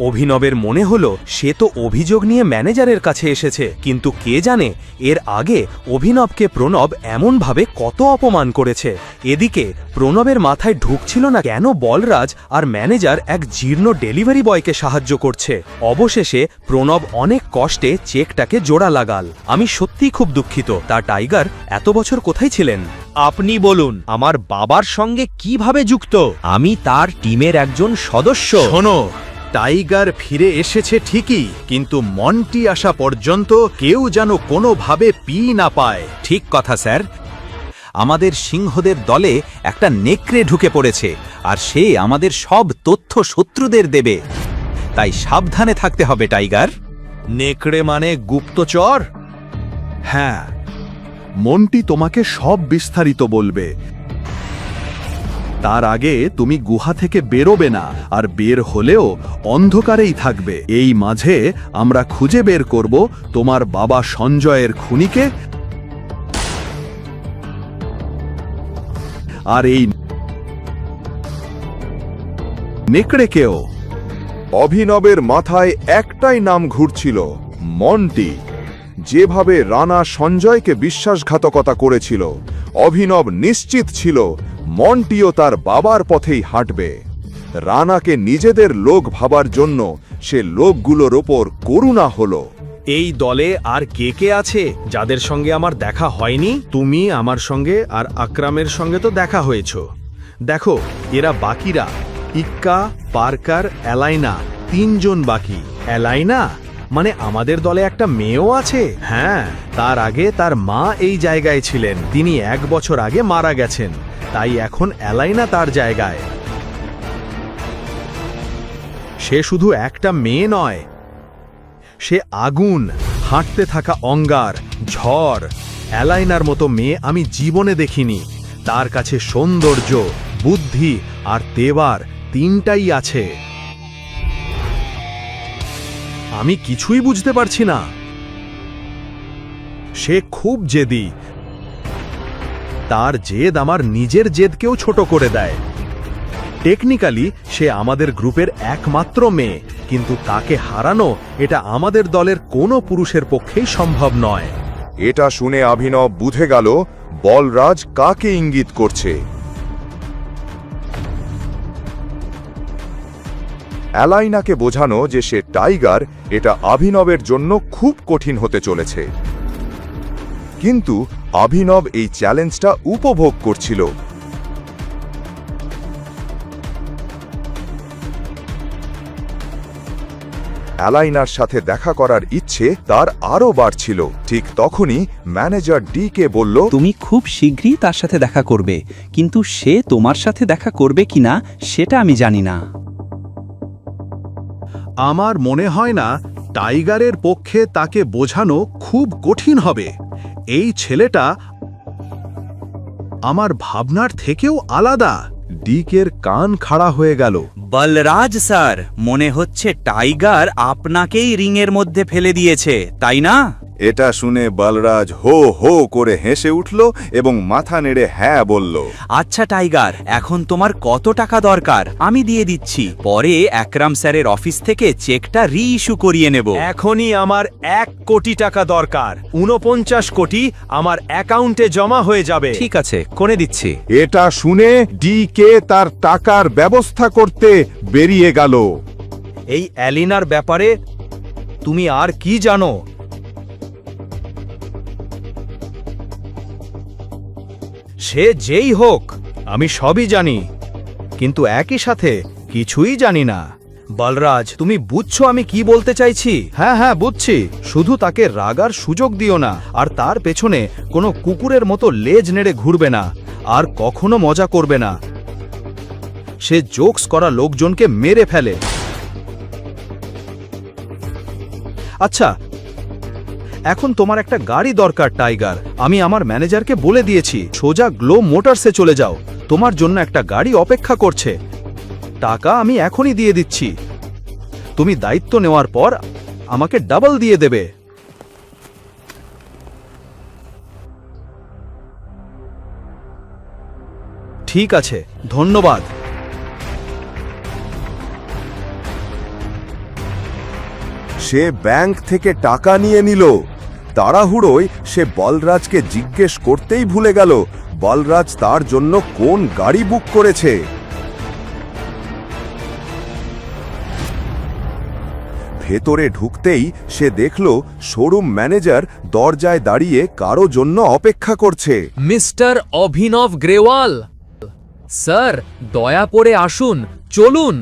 অভিনবের মনে হলো সে তো অভিযোগ নিয়ে ম্যানেজারের কাছে এসেছে, কিন্তু কে জানে এর আগে অভিনবকে প্রণব এমনভাবে কত অপমান করেছে। এদিকে প্রণবের মাথায় ঢুকছিল না কেন বলরাজ আর ম্যানেজার এক জীর্ণ ডেলিভারি বয়কে সাহায্য করছে। অবশেষে প্রণব অনেক কষ্টে চেকটাকে জোড়া লাগাল। আমি সত্যিই খুব দুঃখিত। তা টাইগার এত বছর কোথায় ছিলেন? আপনি বলুন আমার বাবার সঙ্গে কিভাবে যুক্ত? আমি তার টিমের একজন সদস্য। শোনো, টাইগার ফিরে এসেছে ঠিকই, কিন্তু মন্টি আসা পর্যন্ত কেউ যেন কোনোভাবে পি না পায়। ঠিক কথা স্যার। আমাদের সিংহদের দলে একটা নেকড়ে ঢুকে পড়েছে, আর সে আমাদের সব তথ্য শত্রুদের দেবে। তাই সাবধানে থাকতে হবে টাইগার। নেকড়ে মানে গুপ্তচর? হ্যাঁ, মন্টি তোমাকে সব বিস্তারিত বলবে। তার আগে তুমি গুহা থেকে বেরোবে না, আর বের হলেও অন্ধকারেই থাকবে। এই মাঝে আমরা খুঁজে বের করব তোমার বাবা সঞ্জয়ের খুনিকে, আর এই নেকড়েকেও। অভিনবের মাথায় একটাই নাম ঘুরছিল, মন্টি। যেভাবে রানা সঞ্জয়কে বিশ্বাসঘাতকতা করেছিল, অভিনব নিশ্চিত ছিল মন্টিও তার বাবার পথেই হাঁটবে। রানাকে নিজেদের লোক ভাবার জন্য সে লোকগুলোর ওপর করুণা হলো। এই দলে আর কে কে আছে যাদের সঙ্গে আমার দেখা হয়নি? তুমি আমার সঙ্গে আর আকরামের সঙ্গে তো দেখা হয়েছ। দেখো, এরা বাকিরা ইক্কা, পার্কার, এলাইনা, 3 জন বাকি। এলাইনা মানে আমাদের দলে একটা মেয়েও আছে। হ্যাঁ, তার আগে তার মা এই জায়গায় ছিলেন। তিনি 1 বছর আগে মারা গেছেন, তাই এখন এলাইনা তার জায়গায়। সে শুধু একটা মেয়ে নয়, সে আগুন, হাঁটতে থাকা অঙ্গার, ঝড়। এলাইনার মতো মেয়ে আমি জীবনে দেখিনি। তার কাছে সৌন্দর্য, বুদ্ধি আর তেবার 3টাই আছে। আমি কিছুই বুঝতে পারছি না। সে খুব জেদি। তার জেদ আমার নিজের জেদকেও ছোট করে দেয়। টেকনিক্যালি সে আমাদের গ্রুপের একমাত্র মেয়ে, কিন্তু তাকে হারানো এটা আমাদের দলের কোনো পুরুষের পক্ষেই সম্ভব নয়। এটা শুনে অভিনব বুঝে গেল বলরাজ কাকে ইঙ্গিত করছে। অ্যালাইনাকে বোঝানো যে সে টাইগার, এটা অভিনবের জন্য খুব কঠিন হতে চলেছে। কিন্তু অভিনব এই চ্যালেঞ্জটা উপভোগ করছিল। অ্যালাইনার সাথে দেখা করার ইচ্ছে তার আরও বাড়ছিল। ঠিক তখনই ম্যানেজার ডি কে বলল, তুমি খুব শীঘ্রই তার সাথে দেখা করবে, কিন্তু সে তোমার সাথে দেখা করবে কিনা সেটা আমি জানি না। আমার মনে হয় না টাইগারের পক্ষে তাকে বোঝানো খুব কঠিন হবে। এই ছেলেটা আমার ভাবনার থেকেও আলাদা। ডিকের কান খাড়া হয়ে গেল। বলরাজ স্যার, মনে হচ্ছে টাইগার আপনাকেই রিংয়ের মধ্যে ফেলে দিয়েছে, তাই না? এটা শুনে বলরাজ হো হো করে হেসে উঠল এবং মাথা নেড়ে হ্যাঁ বলল। আচ্ছা টাইগার, এখন তোমার কত টাকা দরকার? আমি দিয়ে দিচ্ছি। পরে আকরাম স্যারের অফিস থেকে চেকটা রি-ইস্যু করিয়ে নেব। এখনই আমার 1 কোটি টাকা দরকার। 49 কোটি আমার অ্যাকাউন্টে জমা হয়ে যাবে। ঠিক আছে, করে দিচ্ছি। এটা শুনে ডিকে তার টাকার ব্যবস্থা করতে বেরিয়ে গেল। এই অ্যালিনার ব্যাপারে তুমি আর কি জানো? সে যেই হোক, আমি সবই জানি, কিন্তু একই সাথে কিছুই জানি না। বলরাজ, তুমি বুঝছো আমি কি বলতে চাইছি? হ্যাঁ হ্যাঁ বুঝছি। শুধু তাকে রাগার সুযোগ দিও না, আর তার পেছনে কোনো কুকুরের মতো লেজ নেড়ে ঘুরবে না, আর কখনো মজা করবে না। সে জোকস করা লোকজনকে মেরে ফেলে। আচ্ছা, এখন তোমার একটা গাড়ি দরকার টাইগার। আমি আমার ম্যানেজারকে বলে দিয়েছি, সোজা গ্লো মোটরসে চলে যাও। তোমার জন্য একটা গাড়ি অপেক্ষা করছে। টাকা আমি এখনই দিয়ে দিচ্ছি। তুমি দায়িত্ব নেওয়ার পর আমাকে ডাবল দিয়ে দেবে। ঠিক আছে, ধন্যবাদ। সে ব্যাংক থেকে টাকা নিয়ে নিল। তাড়াহুড়োয় সে বলরাজকে জিজ্ঞেস করতেই ভুলে গেল বলরাজ তার জন্য কোন গাড়ি বুক করেছে। ভেতরে ঢুকতেই সে দেখল শোরুম ম্যানেজার দরজায় দাঁড়িয়ে কারো জন্য অপেক্ষা করছে। মিস্টার অভিনব গ্রেওয়াল, স্যার দয়া করে আসুন, চলুন।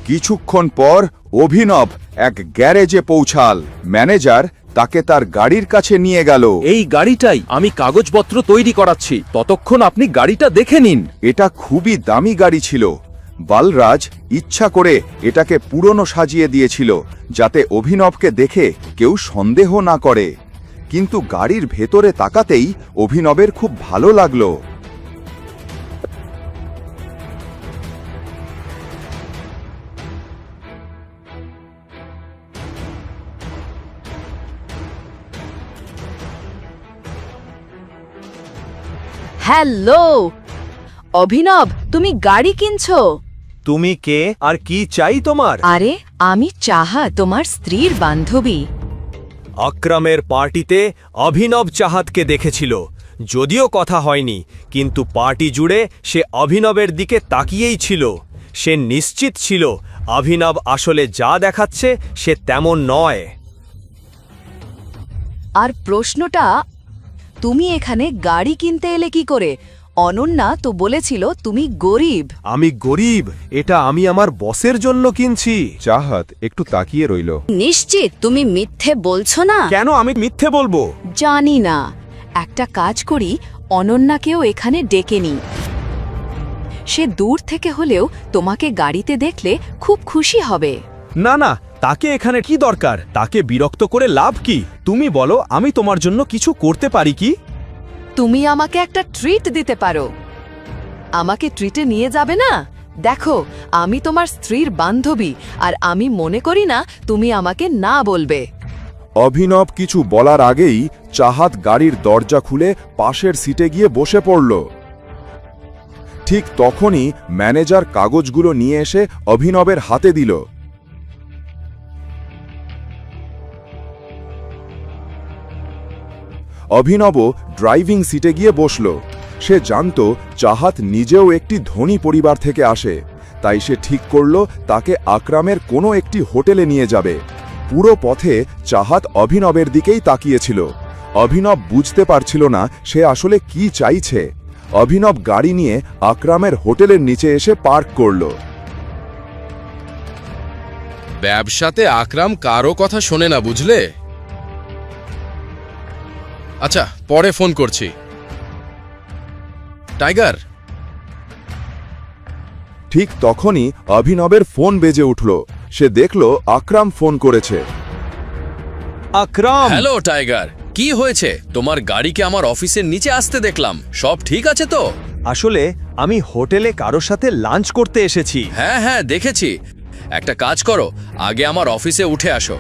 কিছুক্ষণ পর অভিনব এক গ্যারেজে পৌঁছাল। ম্যানেজার তাকে তার গাড়ির কাছে নিয়ে গেল। এই গাড়িটাই আমি কাগজপত্র তৈরি করাচ্ছি, ততক্ষণ আপনি গাড়িটা দেখে নিন। এটা খুবই দামি গাড়ি ছিল। বলরাজ ইচ্ছা করে এটাকে পুরনো সাজিয়ে দিয়েছিল যাতে অভিনবকে দেখে কেউ সন্দেহ না করে, কিন্তু গাড়ির ভেতরে তাকাতেই অভিনবের খুব ভালো লাগলো। হ্যালো অভিনব, তুমি গাড়ি কিনছো? তুমি কে আর কি চাই তোমার? আরে আমি চাহা, তোমার স্ত্রীর বান্ধবী। আকরামের পার্টিতে অভিনব চাহাতকে দেখেছিল, যদিও কথা হয়নি, কিন্তু পার্টি জুড়ে সে অভিনবের দিকে তাকিয়েই ছিল। সে নিশ্চিত ছিল অভিনব আসলে যা দেখাচ্ছে সে তেমন নয়। আর প্রশ্নটা, তুমি এখানে গাড়ি কিনতে এলে কি করে? অনন্যা তো বলেছিল তুমি গরিব। আমি গরিব, এটা আমি আমার বসের জন্য কিনছি। চাহাত একটু তাকিয়ে রইল। নিশ্চিত তুমি মিথ্যে বলছো না? কেন আমি মিথ্যে বলবো? জানি না, একটা কাজ করি, অনন্যাকেও এখানে ডেকে নিই। সে দূর থেকে হলেও তোমাকে গাড়িতে দেখলে খুব খুশি হবে। না না, তাকে এখানে কি দরকার? তাকে বিরক্ত করে লাভ কি? তুমি বলো, আমি তোমার জন্য কিছু করতে পারি কি? তুমি আমাকে একটা ট্রিট দিতে পারো। আমাকে ট্রিটে নিয়ে যাবে না? দেখো, আমি তোমার স্ত্রীর বান্ধবী, আর আমি মনে করি না তুমি আমাকে না বলবে। অভিনব কিছু বলার আগেই চাহাত গাড়ির দরজা খুলে পাশের সিটে গিয়ে বসে পড়ল। ঠিক তখনই ম্যানেজার কাগজগুলো নিয়ে এসে অভিনবের হাতে দিল। অভিনব ড্রাইভিং সিটে গিয়ে বসল। সে জানত চাহাত নিজেও একটি ধনী পরিবার থেকে আসে, তাই সে ঠিক করল তাকে আকরামের কোনো একটি হোটেলে নিয়ে যাবে। পুরো পথে চাহাত অভিনবের দিকেই তাকিয়েছিল। অভিনব বুঝতে পারছিল না সে আসলে কি চাইছে। অভিনব গাড়ি নিয়ে আকরামের হোটেলের নিচে এসে পার্ক করল। ব্যবসাতে আকরাম কারো কথা শোনে না, বুঝলে? আচ্ছা, পরে ফোন করছি। টাইগার। ঠিক তখনই অভিনবের ফোন বেজে উঠল। সে দেখল আকরাম ফোন করেছে। আকরাম! হ্যালো টাইগার, কি হয়েছে? তোমার গাড়িকে আমার অফিসের নিচে আসতে দেখলাম, সব ঠিক আছে তো? আসলে আমি হোটেলে কারোর সাথে লাঞ্চ করতে এসেছি। হ্যাঁ হ্যাঁ, দেখেছি। একটা কাজ করো, আগে আমার অফিসে উঠে আসো।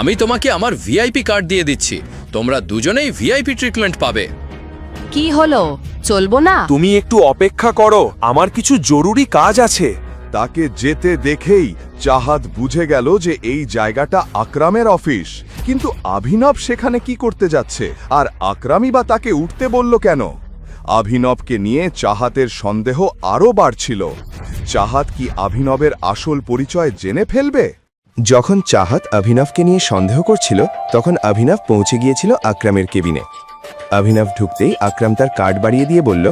আমি তোমাকে আমার ভিআইপি কার্ড দিয়ে দিচ্ছি, তোমরা দুজনেই ভিআইপি ট্রিটমেন্ট পাবে। কি হলো, চলবো না? তুমি একটু অপেক্ষা করো, আমার কিছু জরুরি কাজ আছে। তাকে যেতে দেখেই চাহাত বুঝে গেল যে এই জায়গাটা আকরামের অফিস, কিন্তু অভিনব সেখানে কি করতে যাচ্ছে, আর আকরামই বা তাকে উঠতে বলল কেন? অভিনবকে নিয়ে চাহাতের সন্দেহ আরও বাড়ছিল। চাহাত কি অভিনবের আসল পরিচয় জেনে ফেলবে? যখন চাহাত অভিনবকে নিয়ে সন্দেহ করছিল, তখন অভিনব পৌঁছে গিয়েছিল আকরামের কেবিনে। অভিনব ঢুকতেই আকরাম তার কার্ড বাড়িয়ে দিয়ে বলল,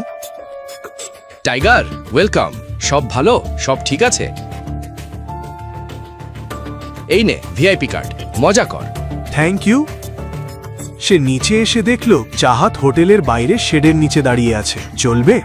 টাইগার, ওয়েলকাম। সব ভালো? সব ঠিক আছে? এই নে ভিআইপি কার্ড, মজা কর। Thank you. সে নিচে এসে দেখল চাহাত হোটেলের বাইরে শেডের নিচে দাঁড়িয়ে আছে। চলবে?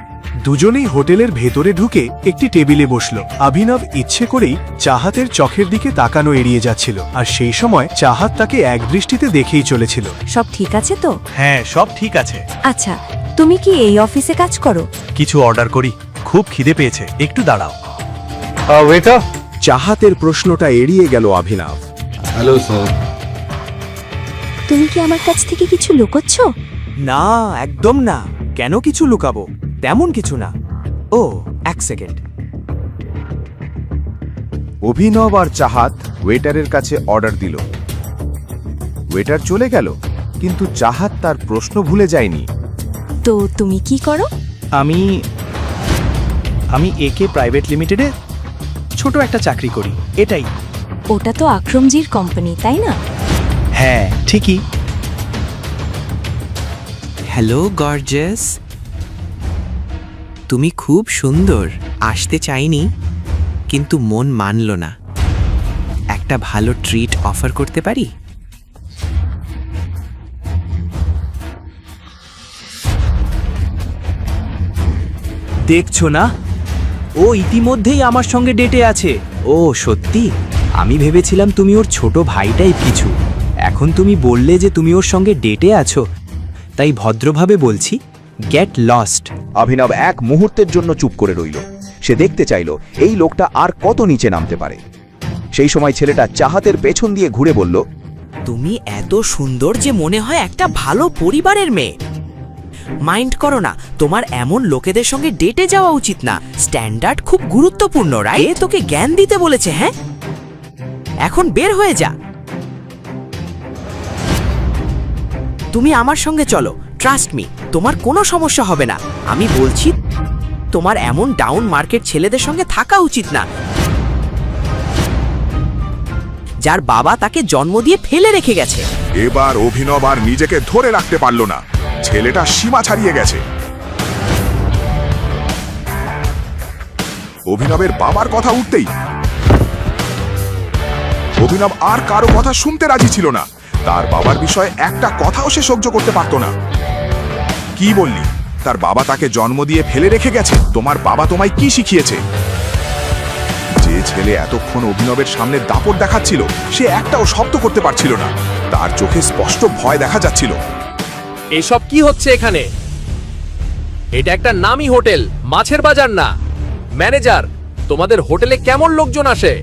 দুজনেই হোটেলের ভেতরে ঢুকে একটি টেবিলে বসল। অভিনব ইচ্ছে করেই চাহাতের চোখের দিকে তাকানো এড়িয়ে যাচ্ছিল, আর সেই সময় চাহাত তাকে একদৃষ্টিতে দেখেই চলেছিল। সব ঠিক আছে তো? হ্যাঁ, সব ঠিক আছে। আচ্ছা, তুমি কি এই অফিসে কাজ করো? কিছু অর্ডার করি, খুব খিদে পেয়েছে, একটু দাঁড়াও। ওয়েটার! চাহাতের প্রশ্নটা এড়িয়ে গেল অভিনব। Hello sir. তুমি কি আমার কাছ থেকে কিছু লুকোচ্ছ? না, একদম না। কেন কিছু লুকাবো? তেমন কিছু না। ও, এক সেকেন্ড। অভিনব আর চাহাত ওয়েটারের কাছে অর্ডার দিল। ওয়েটার চলে গেল, কিন্তু চাহাত তার প্রশ্ন ভুলে যায়নি। তো তুমি কি করো? আমি একে প্রাইভেট লিমিটেডে ছোট একটা চাকরি করি, এটাই। ওটা তো আকরমজির কোম্পানি, তাই না? হ্যাঁ, ঠিকই। হ্যালো গর্জাস, তুমি খুব সুন্দর। আসতে চাইনি, কিন্তু মন মানল না। একটা ভালো ট্রিট অফার করতে পারি? দেখছো না, ও ইতিমধ্যেই আমার সঙ্গে ডেটে আছে। ও সত্যি? আমি ভেবেছিলাম তুমি ওর ছোট ভাইটাই কিছু। এখন তুমি বললে যে তুমি ওর সঙ্গে ডেটে আছো, তাই ভদ্রভাবে বলছি, গেট লস্ট। অভিনব এক মুহূর্তের জন্য চুপ করে রইল। সে দেখতে চাইল এই লোকটা আর কত নিচে নামতে পারে। সেই সময় ছেলেটা চাহাতের পেছন দিয়ে ঘুরে বলল, তুমি এত সুন্দর যে মনে হয় একটা ভালো পরিবারের মেয়ে। মাইন্ড করো না, তোমার এমন লোকেদের সঙ্গে ডেটে যাওয়া উচিত না। স্ট্যান্ডার্ড খুব গুরুত্বপূর্ণ, রাইট? এ তোকে জ্ঞান দিতে বলেছে। হ্যাঁ, এখন বের হয়ে যা। তুমি আমার সঙ্গে চলো, ট্রাস্ট মি, তোমার কোনো সমস্যা হবে না। আমি বলছি, তোমার এমন ডাউন মার্কেট ছেলেদের সঙ্গে থাকা উচিত না, যার বাবা তাকে জন্ম দিয়ে ফেলে রেখে গেছে। এবার অভিনব আর নিজেকে ধরে রাখতে পারল না। ছেলেটা সীমা ছাড়িয়ে গেছে। অভিনবের বাবার কথা উঠতেই অভিনব আর কারো কথা শুনতে রাজি ছিল না। তার বাবার বিষয়ে একটা কথাও সে সহ্য করতে পারত না। কি বললি? তার বাবা তাকে জন্ম দিয়ে ফেলে রেখে গেছে? তোমার বাবা তোমায় কি শিখিয়েছে? যে ছেলে এতক্ষণ অভিনবের সামনে দাপট দেখাচ্ছিল, সে একটাও শব্দ করতে পারছিল না। তার চোখে স্পষ্ট ভয় দেখা যাচ্ছিল। এসব কি হচ্ছে এখানে? এটা একটা নামি হোটেল, মাছের বাজার না। ম্যানেজার, তোমাদের হোটেলে কেমন লোকজন আসে?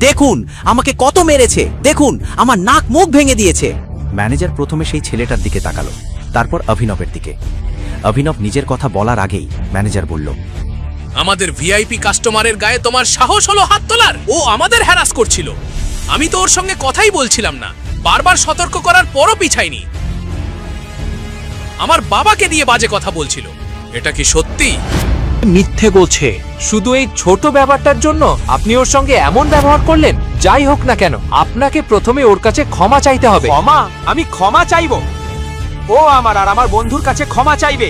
দেখুন আমাকে কত মেরেছে, দেখুন আমার নাক মুখ ভেঙে দিয়েছে। ম্যানেজার প্রথমে সেই ছেলেটার দিকে তাকালো, তারপর অভিনবের দিকে। অভিনব নিজের কথা বলার আগেই ম্যানেজার বলল, আমাদের ভিআইপি কাস্টমারের গায়ে তোমার সাহস হলো হাত তোলার? ও আমাদের হ্যারাস করছিল। আমি তো ওর সঙ্গে কথাই বলছিলাম না, বারবার সতর্ক করার পরও পিছাইনি। আমার বাবাকে দিয়ে বাজে কথা বলছিল। এটা কি সত্যি? মিথ্যে বলছে। শুধু এই ছোট ব্যাপারটার জন্য আপনি ওর সঙ্গে এমন ব্যবহার করলেন? যাই হোক না কেন, আপনাকে প্রথমে ওর কাছে ক্ষমা চাইতে হবে। ক্ষমা? আমি ক্ষমা চাইব? ও আমার আর আমার বন্ধুর কাছে ক্ষমা চাইবে?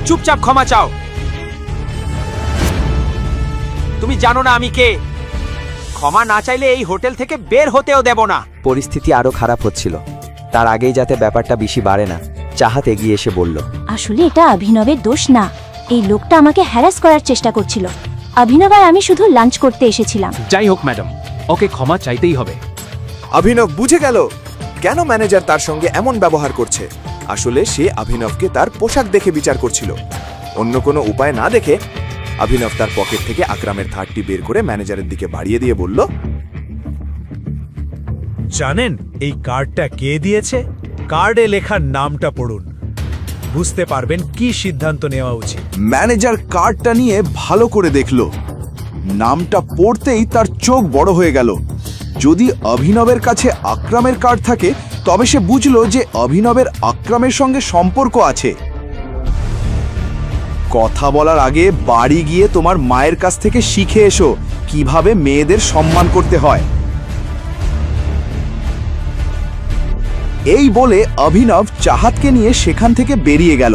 চুপচাপ ক্ষমা চাও। তুমি জানো না আমি কে? ক্ষমা না চাইলে এই হোটেল থেকে বের হতেও দেব না। পরিস্থিতি আরো খারাপ হচ্ছিল। তার আগেই যাতে ব্যাপারটা বেশি বাড়ে না, চাহাত এগিয়ে এসে বলল, আসলে এটা অভিনবের দোষ না। এই লোকটা আমাকে হ্যারাস করার চেষ্টা করছিল। অভিনব আর আমি শুধু লাঞ্চ করতে এসেছিলাম। যাই হোক ম্যাডাম, ওকে ক্ষমা চাইতেই হবে। অভিনব বুঝে গেল কেন ম্যানেজার তার সঙ্গে এমন ব্যবহার করছে। আসলে সে অভিনবকে তার পোশাক দেখে বিচার করছিল। অন্য কোনো উপায় না দেখে অভিনব তার পকেট থেকে আকরামের থার্ডটি বের করে ম্যানেজারের দিকে বাড়িয়ে দিয়ে বলল, জানেন এই কার্ডটা কে দিয়েছে? কার্ডে লেখার নামটা পড়ুন, বুঝতে পারবেন কি সিদ্ধান্ত নেওয়া উচিত। ম্যানেজার কার্ডটা নিয়ে ভালো করে দেখল। নামটা পড়তেই তার চোখ বড় হয়ে গেল। যদি অভিনবের কাছে আকরামের কার্ড থাকে, তবে সে বুঝল যে অভিনবের আকরামের সঙ্গে সম্পর্ক আছে। কথা বলার আগে বাড়ি গিয়ে তোমার মায়ের কাছ থেকে শিখে এসো কিভাবে মেয়েদের সম্মান করতে হয়। এই বলে অভিনব চাহাতকে নিয়ে সেখান থেকে বেরিয়ে গেল।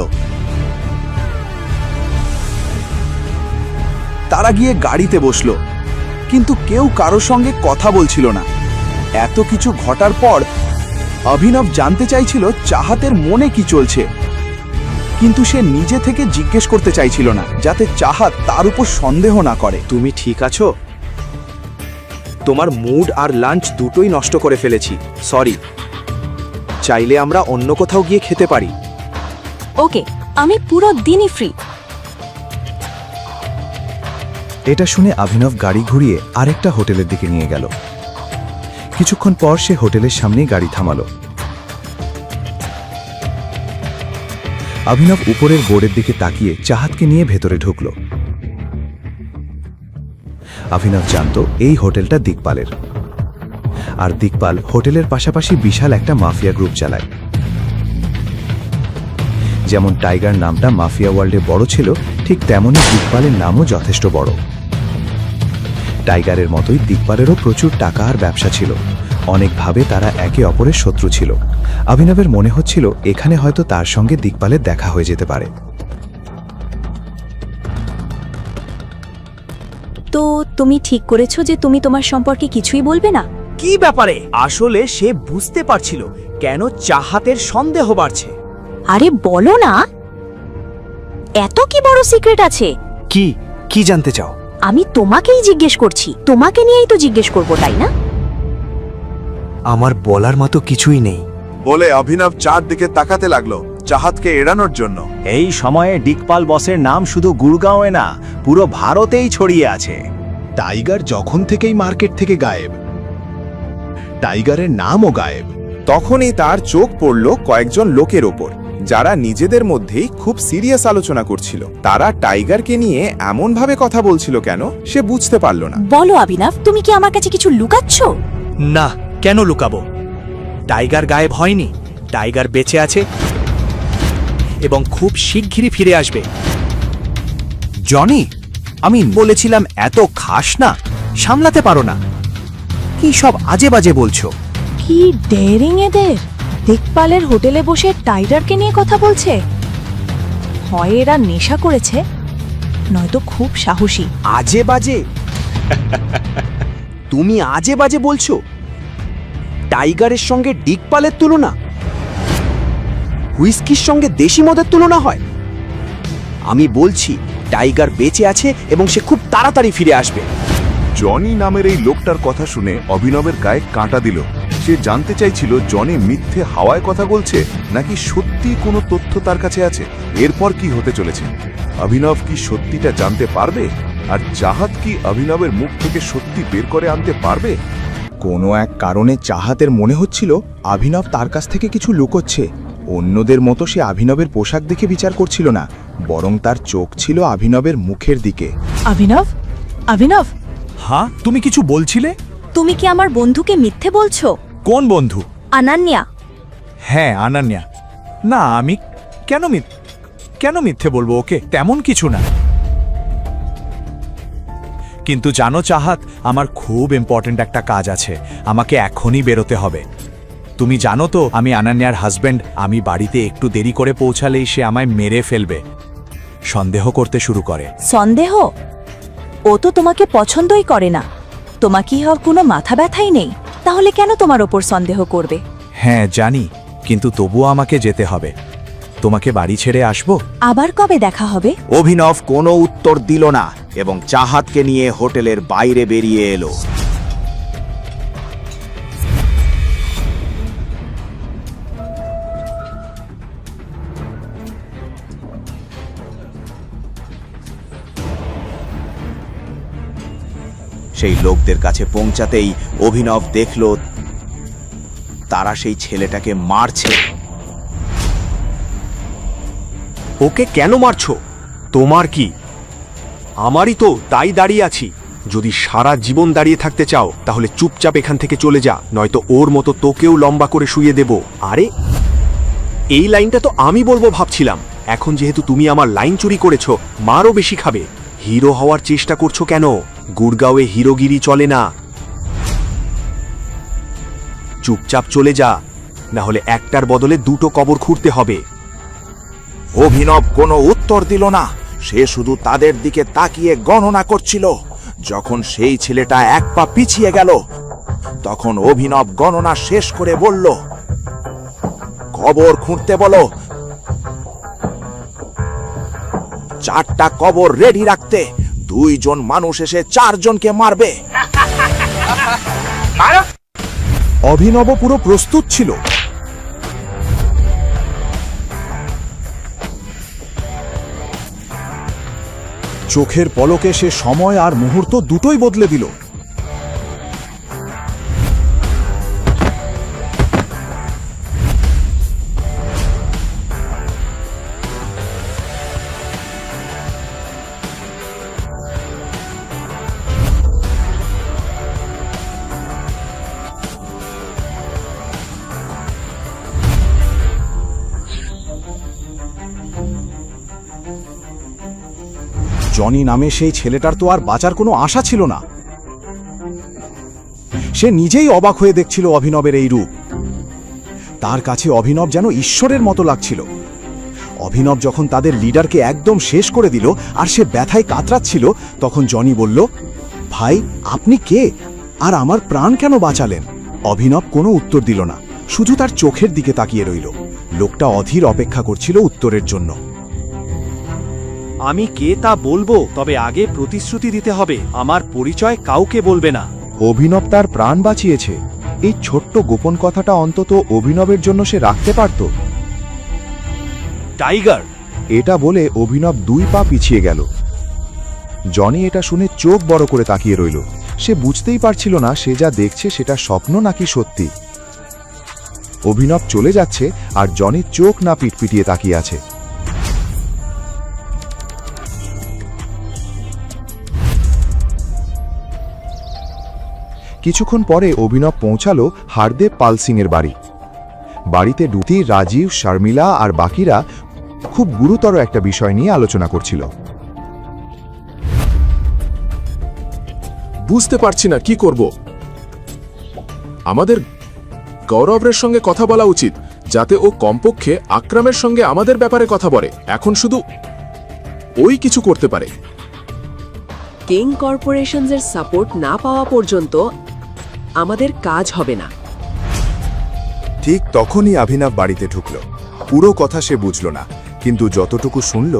তারা গিয়ে গাড়িতে বসলো, কিন্তু কেউ কারোর সঙ্গে কথা বলছিল না। এত কিছু ঘটার পর অভিনব জানতে চাইছিল চাহাতের মনে কি চলছে, কিন্তু সে নিজে থেকে জিজ্ঞেস করতে চাইছিল না, যাতে চাহাত তার উপর সন্দেহ না করে। তুমি ঠিক আছো? তোমার মুড আর লাঞ্চ দুটোই নষ্ট করে ফেলেছি, সরি। চাইলে আমরা অন্য কোথাও গিয়ে খেতে পারি। ওকে, আমি পুরো দিনই ফ্রি। এটা শুনে অভিনব গাড়ি ঘুরিয়ে আরেকটা হোটেলের দিকে নিয়ে গেল। কিছুক্ষণ পর সে হোটেলের সামনেই গাড়ি থামালো। অভিনব উপরের বোর্ডের দিকে তাকিয়ে চাহাতকে নিয়ে ভেতরে ঢুকল। অভিনব জানত এই হোটেলটা দিকপালের, আর দিকপাল হোটেলের পাশাপাশি বিশাল একটা মাফিয়া গ্রুপ চালায়। যেমন টাইগার নামটা মাফিয়া ওয়ার্ল্ডে বড় ছিল, ঠিক তেমনই দিকপালের নামও যথেষ্ট বড়। টাইগারের মতোই দিকপালেরও প্রচুর টাকা আর ব্যবসা ছিল। অনেকভাবে তারা একে অপরের শত্রু ছিল। অভিনবের মনে হচ্ছিল এখানে হয়তো তার সঙ্গে দিকপালের দেখা হয়ে যেতে পারে। তো তুমি ঠিক করেছো যে তুমি তোমার সম্পর্কে কিছুই বলবে না? কি ব্যাপারে? আসলে সে বুঝতে পারছিল কেন চাহাতের সন্দেহ বাড়ছে। আরে বলো না, এত কি বড় সিক্রেট আছে? কি কি জানতে চাও? আমি তোমাকেই জিজ্ঞেস করছি, তোমাকে নিয়েই তো জিজ্ঞেস করবো, তাই না? আমার বলার মতো কিছুই নেই বলে অভিনব চারদিকে তাকাতে লাগলো চাহাতকে এড়ানোর জন্য। এই সময়ে দিকপাল বসের নাম শুধু গুরগাঁওয়ে না, পুরো ভারতেই ছড়িয়ে আছে। টাইগার যখন থেকেই মার্কেট থেকে গায়েব, টাইগারের নামও গায়েব। তখনই তার চোখ পড়ল কয়েকজন লোকের ওপর, যারা নিজেদের মধ্যেই খুব সিরিয়াস আলোচনা করছিল। তারা টাইগারকে নিয়ে এমনভাবে কথা বলছিল কেন সে বুঝতে পারল না। বলো অভিনব, তুমি কি আমার কাছে কিছু লুকাচ্ছ? না, কেন লুকাবো? টাইগার গায়েব হয়নি, টাইগার বেঁচে আছে এবং খুব শিগগিরই ফিরে আসবে। জনি, আমি বলেছিলাম এত খাস না, সামলাতে পারো না। কি সব আজে বাজে বলছো? কি ডেয়ারিং এদের! দিকপালের হোটেলে বসে টাইগারকে নিয়ে কথা বলছে। হয় এরা নেশা করেছে, নয়তো খুব সাহসী। আজে বাজে? তুমি আজে বাজে বলছো? টাইগারের সঙ্গে দিকপালের তুলনা? হুইস্কির সঙ্গে দেশি মদের তুলনা হয়? আমি বলছি টাইগার বেঁচে আছে এবং সে খুব তাড়াতাড়ি ফিরে আসবে। জনি নামের এই লোকটার কথা শুনে অভিনবের গায়ে কাঁটা দিল। সে জানতে চাইছিল জনি মিথ্যে হাওয়ায় কথা বলছে নাকি সত্যি কোনো তথ্য তার কাছে আছে। এরপর কি হতে চলেছে? অভিনব কি সত্যিটা জানতে পারবে? আর চাহাত কি অভিনবের মুখ থেকে সত্যি বের করে আনতে পারবে? কোনো এক কারণে চাহাতের মনে হচ্ছিল অভিনব তার কাছ থেকে কিছু লুকোচ্ছে। অন্যদের মতো সে অভিনবের পোশাক দেখে বিচার করছিল না, বরং তার চোখ ছিল অভিনবের মুখের দিকে। অভিনব, অভিনব, হ্যাঁ, তুমি কিছু বলছিলে? তুমি কি আমার বন্ধুকে মিথ্যে বলছো? কোন বন্ধু? অনন্যা। হ্যাঁ, অনন্যা। না, আমি কেন মিথ্যে বলবো ওকে? তেমন কিছু না। কিন্তু জানো চাহাত, আমার খুব ইম্পর্ট্যান্ট একটা কাজ আছে, আমাকে এখনই বেরোতে হবে। তুমি জানো তো আমি অনন্যার হাজব্যান্ড। আমি বাড়িতে একটু দেরি করে পৌঁছালেই সে আমায় মেরে ফেলবে। সন্দেহ করতে শুরু করে। সন্দেহ? ও তো তোমাকে পছন্দই করে না। তোমার কি আর কোনো মাথা ব্যথাই নেই? তাহলে কেন তোমার ওপর সন্দেহ করবে? হ্যাঁ জানি, কিন্তু তবুও আমাকে যেতে হবে। তোমাকে বাড়ি ছেড়ে আসবো। আবার কবে দেখা হবে? অভিনব কোনো উত্তর দিল না এবং চাহাতকে নিয়ে হোটেলের বাইরে বেরিয়ে এলো। সেই লোকদের কাছে পৌঁছাতেই অভিনব দেখল তারা সেই ছেলেটাকে মারছে। ওকে কেন মারছো? তোমার কি? আমারই তো তাই দাঁড়িয়ে আছি। যদি সারা জীবন দাঁড়িয়ে থাকতে চাও তাহলে চুপচাপ এখান থেকে চলে যা, নয়তো ওর মতো তোকেও লম্বা করে শুয়ে দেব। আরে, এই লাইনটা তো আমি বলবো ভাবছিলাম। এখন যেহেতু তুমি আমার লাইন চুরি করেছো, মারও বেশি খাবে। হিরো হওয়ার চেষ্টা করছো কেন? গুড়গাঁওয়ে হিরোগিরি চলে না। চুপচাপ চলে যা, না হলে একটার বদলে দুটো কবর খুঁড়তে হবে। অভিনব কোনো উত্তর দিল না। সে শুধু তাদের দিকে তাকিয়ে গণনা করছিল। যখন সেই ছেলেটা এক পা পিছিয়ে গেল, তখন অভিনব গণনা শেষ করে বলল, কবর খুঁড়তে বলো। 4টা কবর রেডি রাখতে। 2 জন মানুষ এসে 4 জনকে মারবে। অভিনব পুরো প্রস্তুত ছিল। চোখের পলকে সে সময় আর মুহূর্ত দুটোই বদলে দিল। জনি নামে সেই ছেলেটার তো আর বাঁচার কোনো আশা ছিল না। সে নিজেই অবাক হয়ে দেখছিল অভিনবের এই রূপ। তার কাছে অভিনব যেন ঈশ্বরের মতো লাগছিল। অভিনব যখন তাদের লিডারকে একদম শেষ করে দিল আর সে ব্যথায় কাতরাচ্ছিল, তখন জনি বলল, ভাই আপনি কে আর আমার প্রাণ কেন বাঁচালেন? অভিনব কোনো উত্তর দিল না, শুধু তার চোখের দিকে তাকিয়ে রইল। লোকটা অধীর অপেক্ষা করছিল উত্তরের জন্য। আমি কে তা বলবো, তবে আগে প্রতিশ্রুতি দিতে হবে আমার পরিচয় কাউকে বলবে না। অভিনব তার প্রাণ বাঁচিয়েছে। এই ছোট্ট গোপন কথাটা অন্তত অভিনবের জন্য সে রাখতে পারত। টাইগার, এটা বলে অভিনব 2 পা পিছিয়ে গেল। জনি এটা শুনে চোখ বড় করে তাকিয়ে রইল। সে বুঝতেই পারছিল না সে যা দেখছে সেটা স্বপ্ন নাকি সত্যি। অভিনব চলে যাচ্ছে আর জনি চোখ না পিটপিটিয়ে তাকিয়ে আছে। কিছুক্ষণ পরে অভিনব পৌঁছালো হারদেব পাল সিংয়ের বাড়ি। বাড়িতে ঢুকতেই রাজীব, শর্মিলা আর বাকিরা খুব গুরুতর একটা বিষয় নিয়ে আলোচনা করছিল। বুঝতে পারছি না কি করব। আমাদের গৌরবের সঙ্গে কথা বলা উচিত, যাতে ও কমপক্ষে আকরামের সঙ্গে আমাদের ব্যাপারে কথা বলে। এখন শুধু ওই কিছু করতে পারে। কিং কর্পোরেশনসের সাপোর্ট না পাওয়া পর্যন্ত আমাদের কাজ হবে না। ঠিক তখনই অভিনব বাড়িতে ঢুকল। পুরো কথা সে বুঝল না, কিন্তু যতটুকু শুনল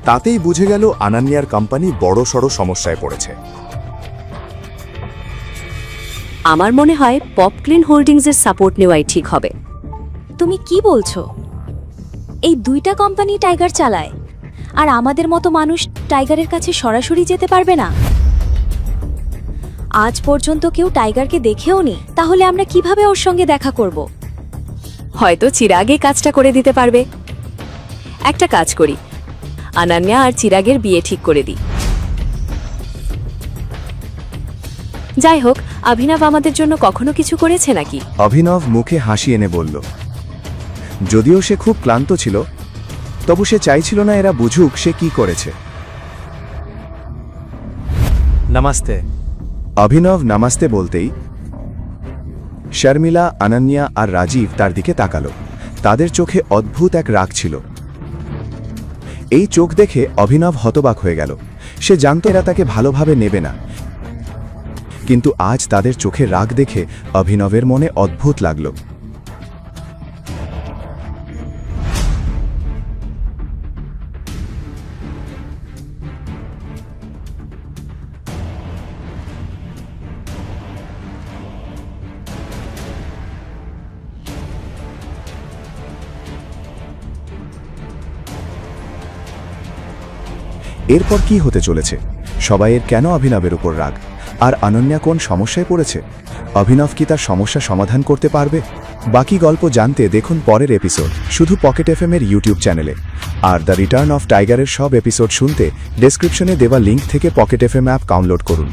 তাতেই বুঝে গেল আনান্যার কোম্পানি বড়সড় সমস্যায় পড়েছে। আমার মনে হয় পপক্লিন হোল্ডিংসের সাপোর্ট নেওয়াই ঠিক হবে। তুমি কি বলছো? এই 2টা কোম্পানি টাইগার চালায়, আর আমাদের মতো মানুষ টাইগারের কাছে সরাসরি যেতে পারবে না। আজ পর্যন্ত কেউ টাইগারকে দেখেও নি, তাহলে আমরা কিভাবে ওর সঙ্গে দেখা করব? হয়তো চিরাগে কাজটা করে দিতে পারবে। একটা কাজ করি, আনান্যা আর চিরাগের বিয়ে ঠিক করে দিই। যাই হোক, অভিনব আমাদের জন্য কখনো কিছু করেছে নাকি? অভিনব মুখে হাসি এনে বলল, যদিও সে খুব ক্লান্ত ছিল, তবু সে চাইছিল না এরা বুঝুক সে কি করেছে। নমস্তে। অভিনব নামাস্তে বলতেই শর্মিলা, আনান্যা আর রাজীব তার দিকে তাকালো। তাদের চোখে অদ্ভুত এক রাগ ছিল। এই চোখ দেখে অভিনব হতবাক হয়ে গেল। সে জানত এরা তাকে ভালোভাবে নেবে না, কিন্তু আজ তাদের চোখে রাগ দেখে অভিনবের মনে অদ্ভুত লাগল। এরপর কি হতে চলেছে? সবাইয়ের কেন অভিনবের উপর রাগ? আর অনন্যা কোন সমস্যায় পড়েছে? অভিনব কি তার সমস্যা সমাধান করতে পারবে? বাকি গল্প জানতে দেখুন পরের এপিসোড, শুধু পকেট এফএম-এর ইউটিউব চ্যানেলে। আর দ্য রিটার্ন অফ টাইগারের সব এপিসোড শুনতে ডেসক্রিপশনে দেওয়া লিঙ্ক থেকে পকেট এফএম অ্যাপ ডাউনলোড করুন।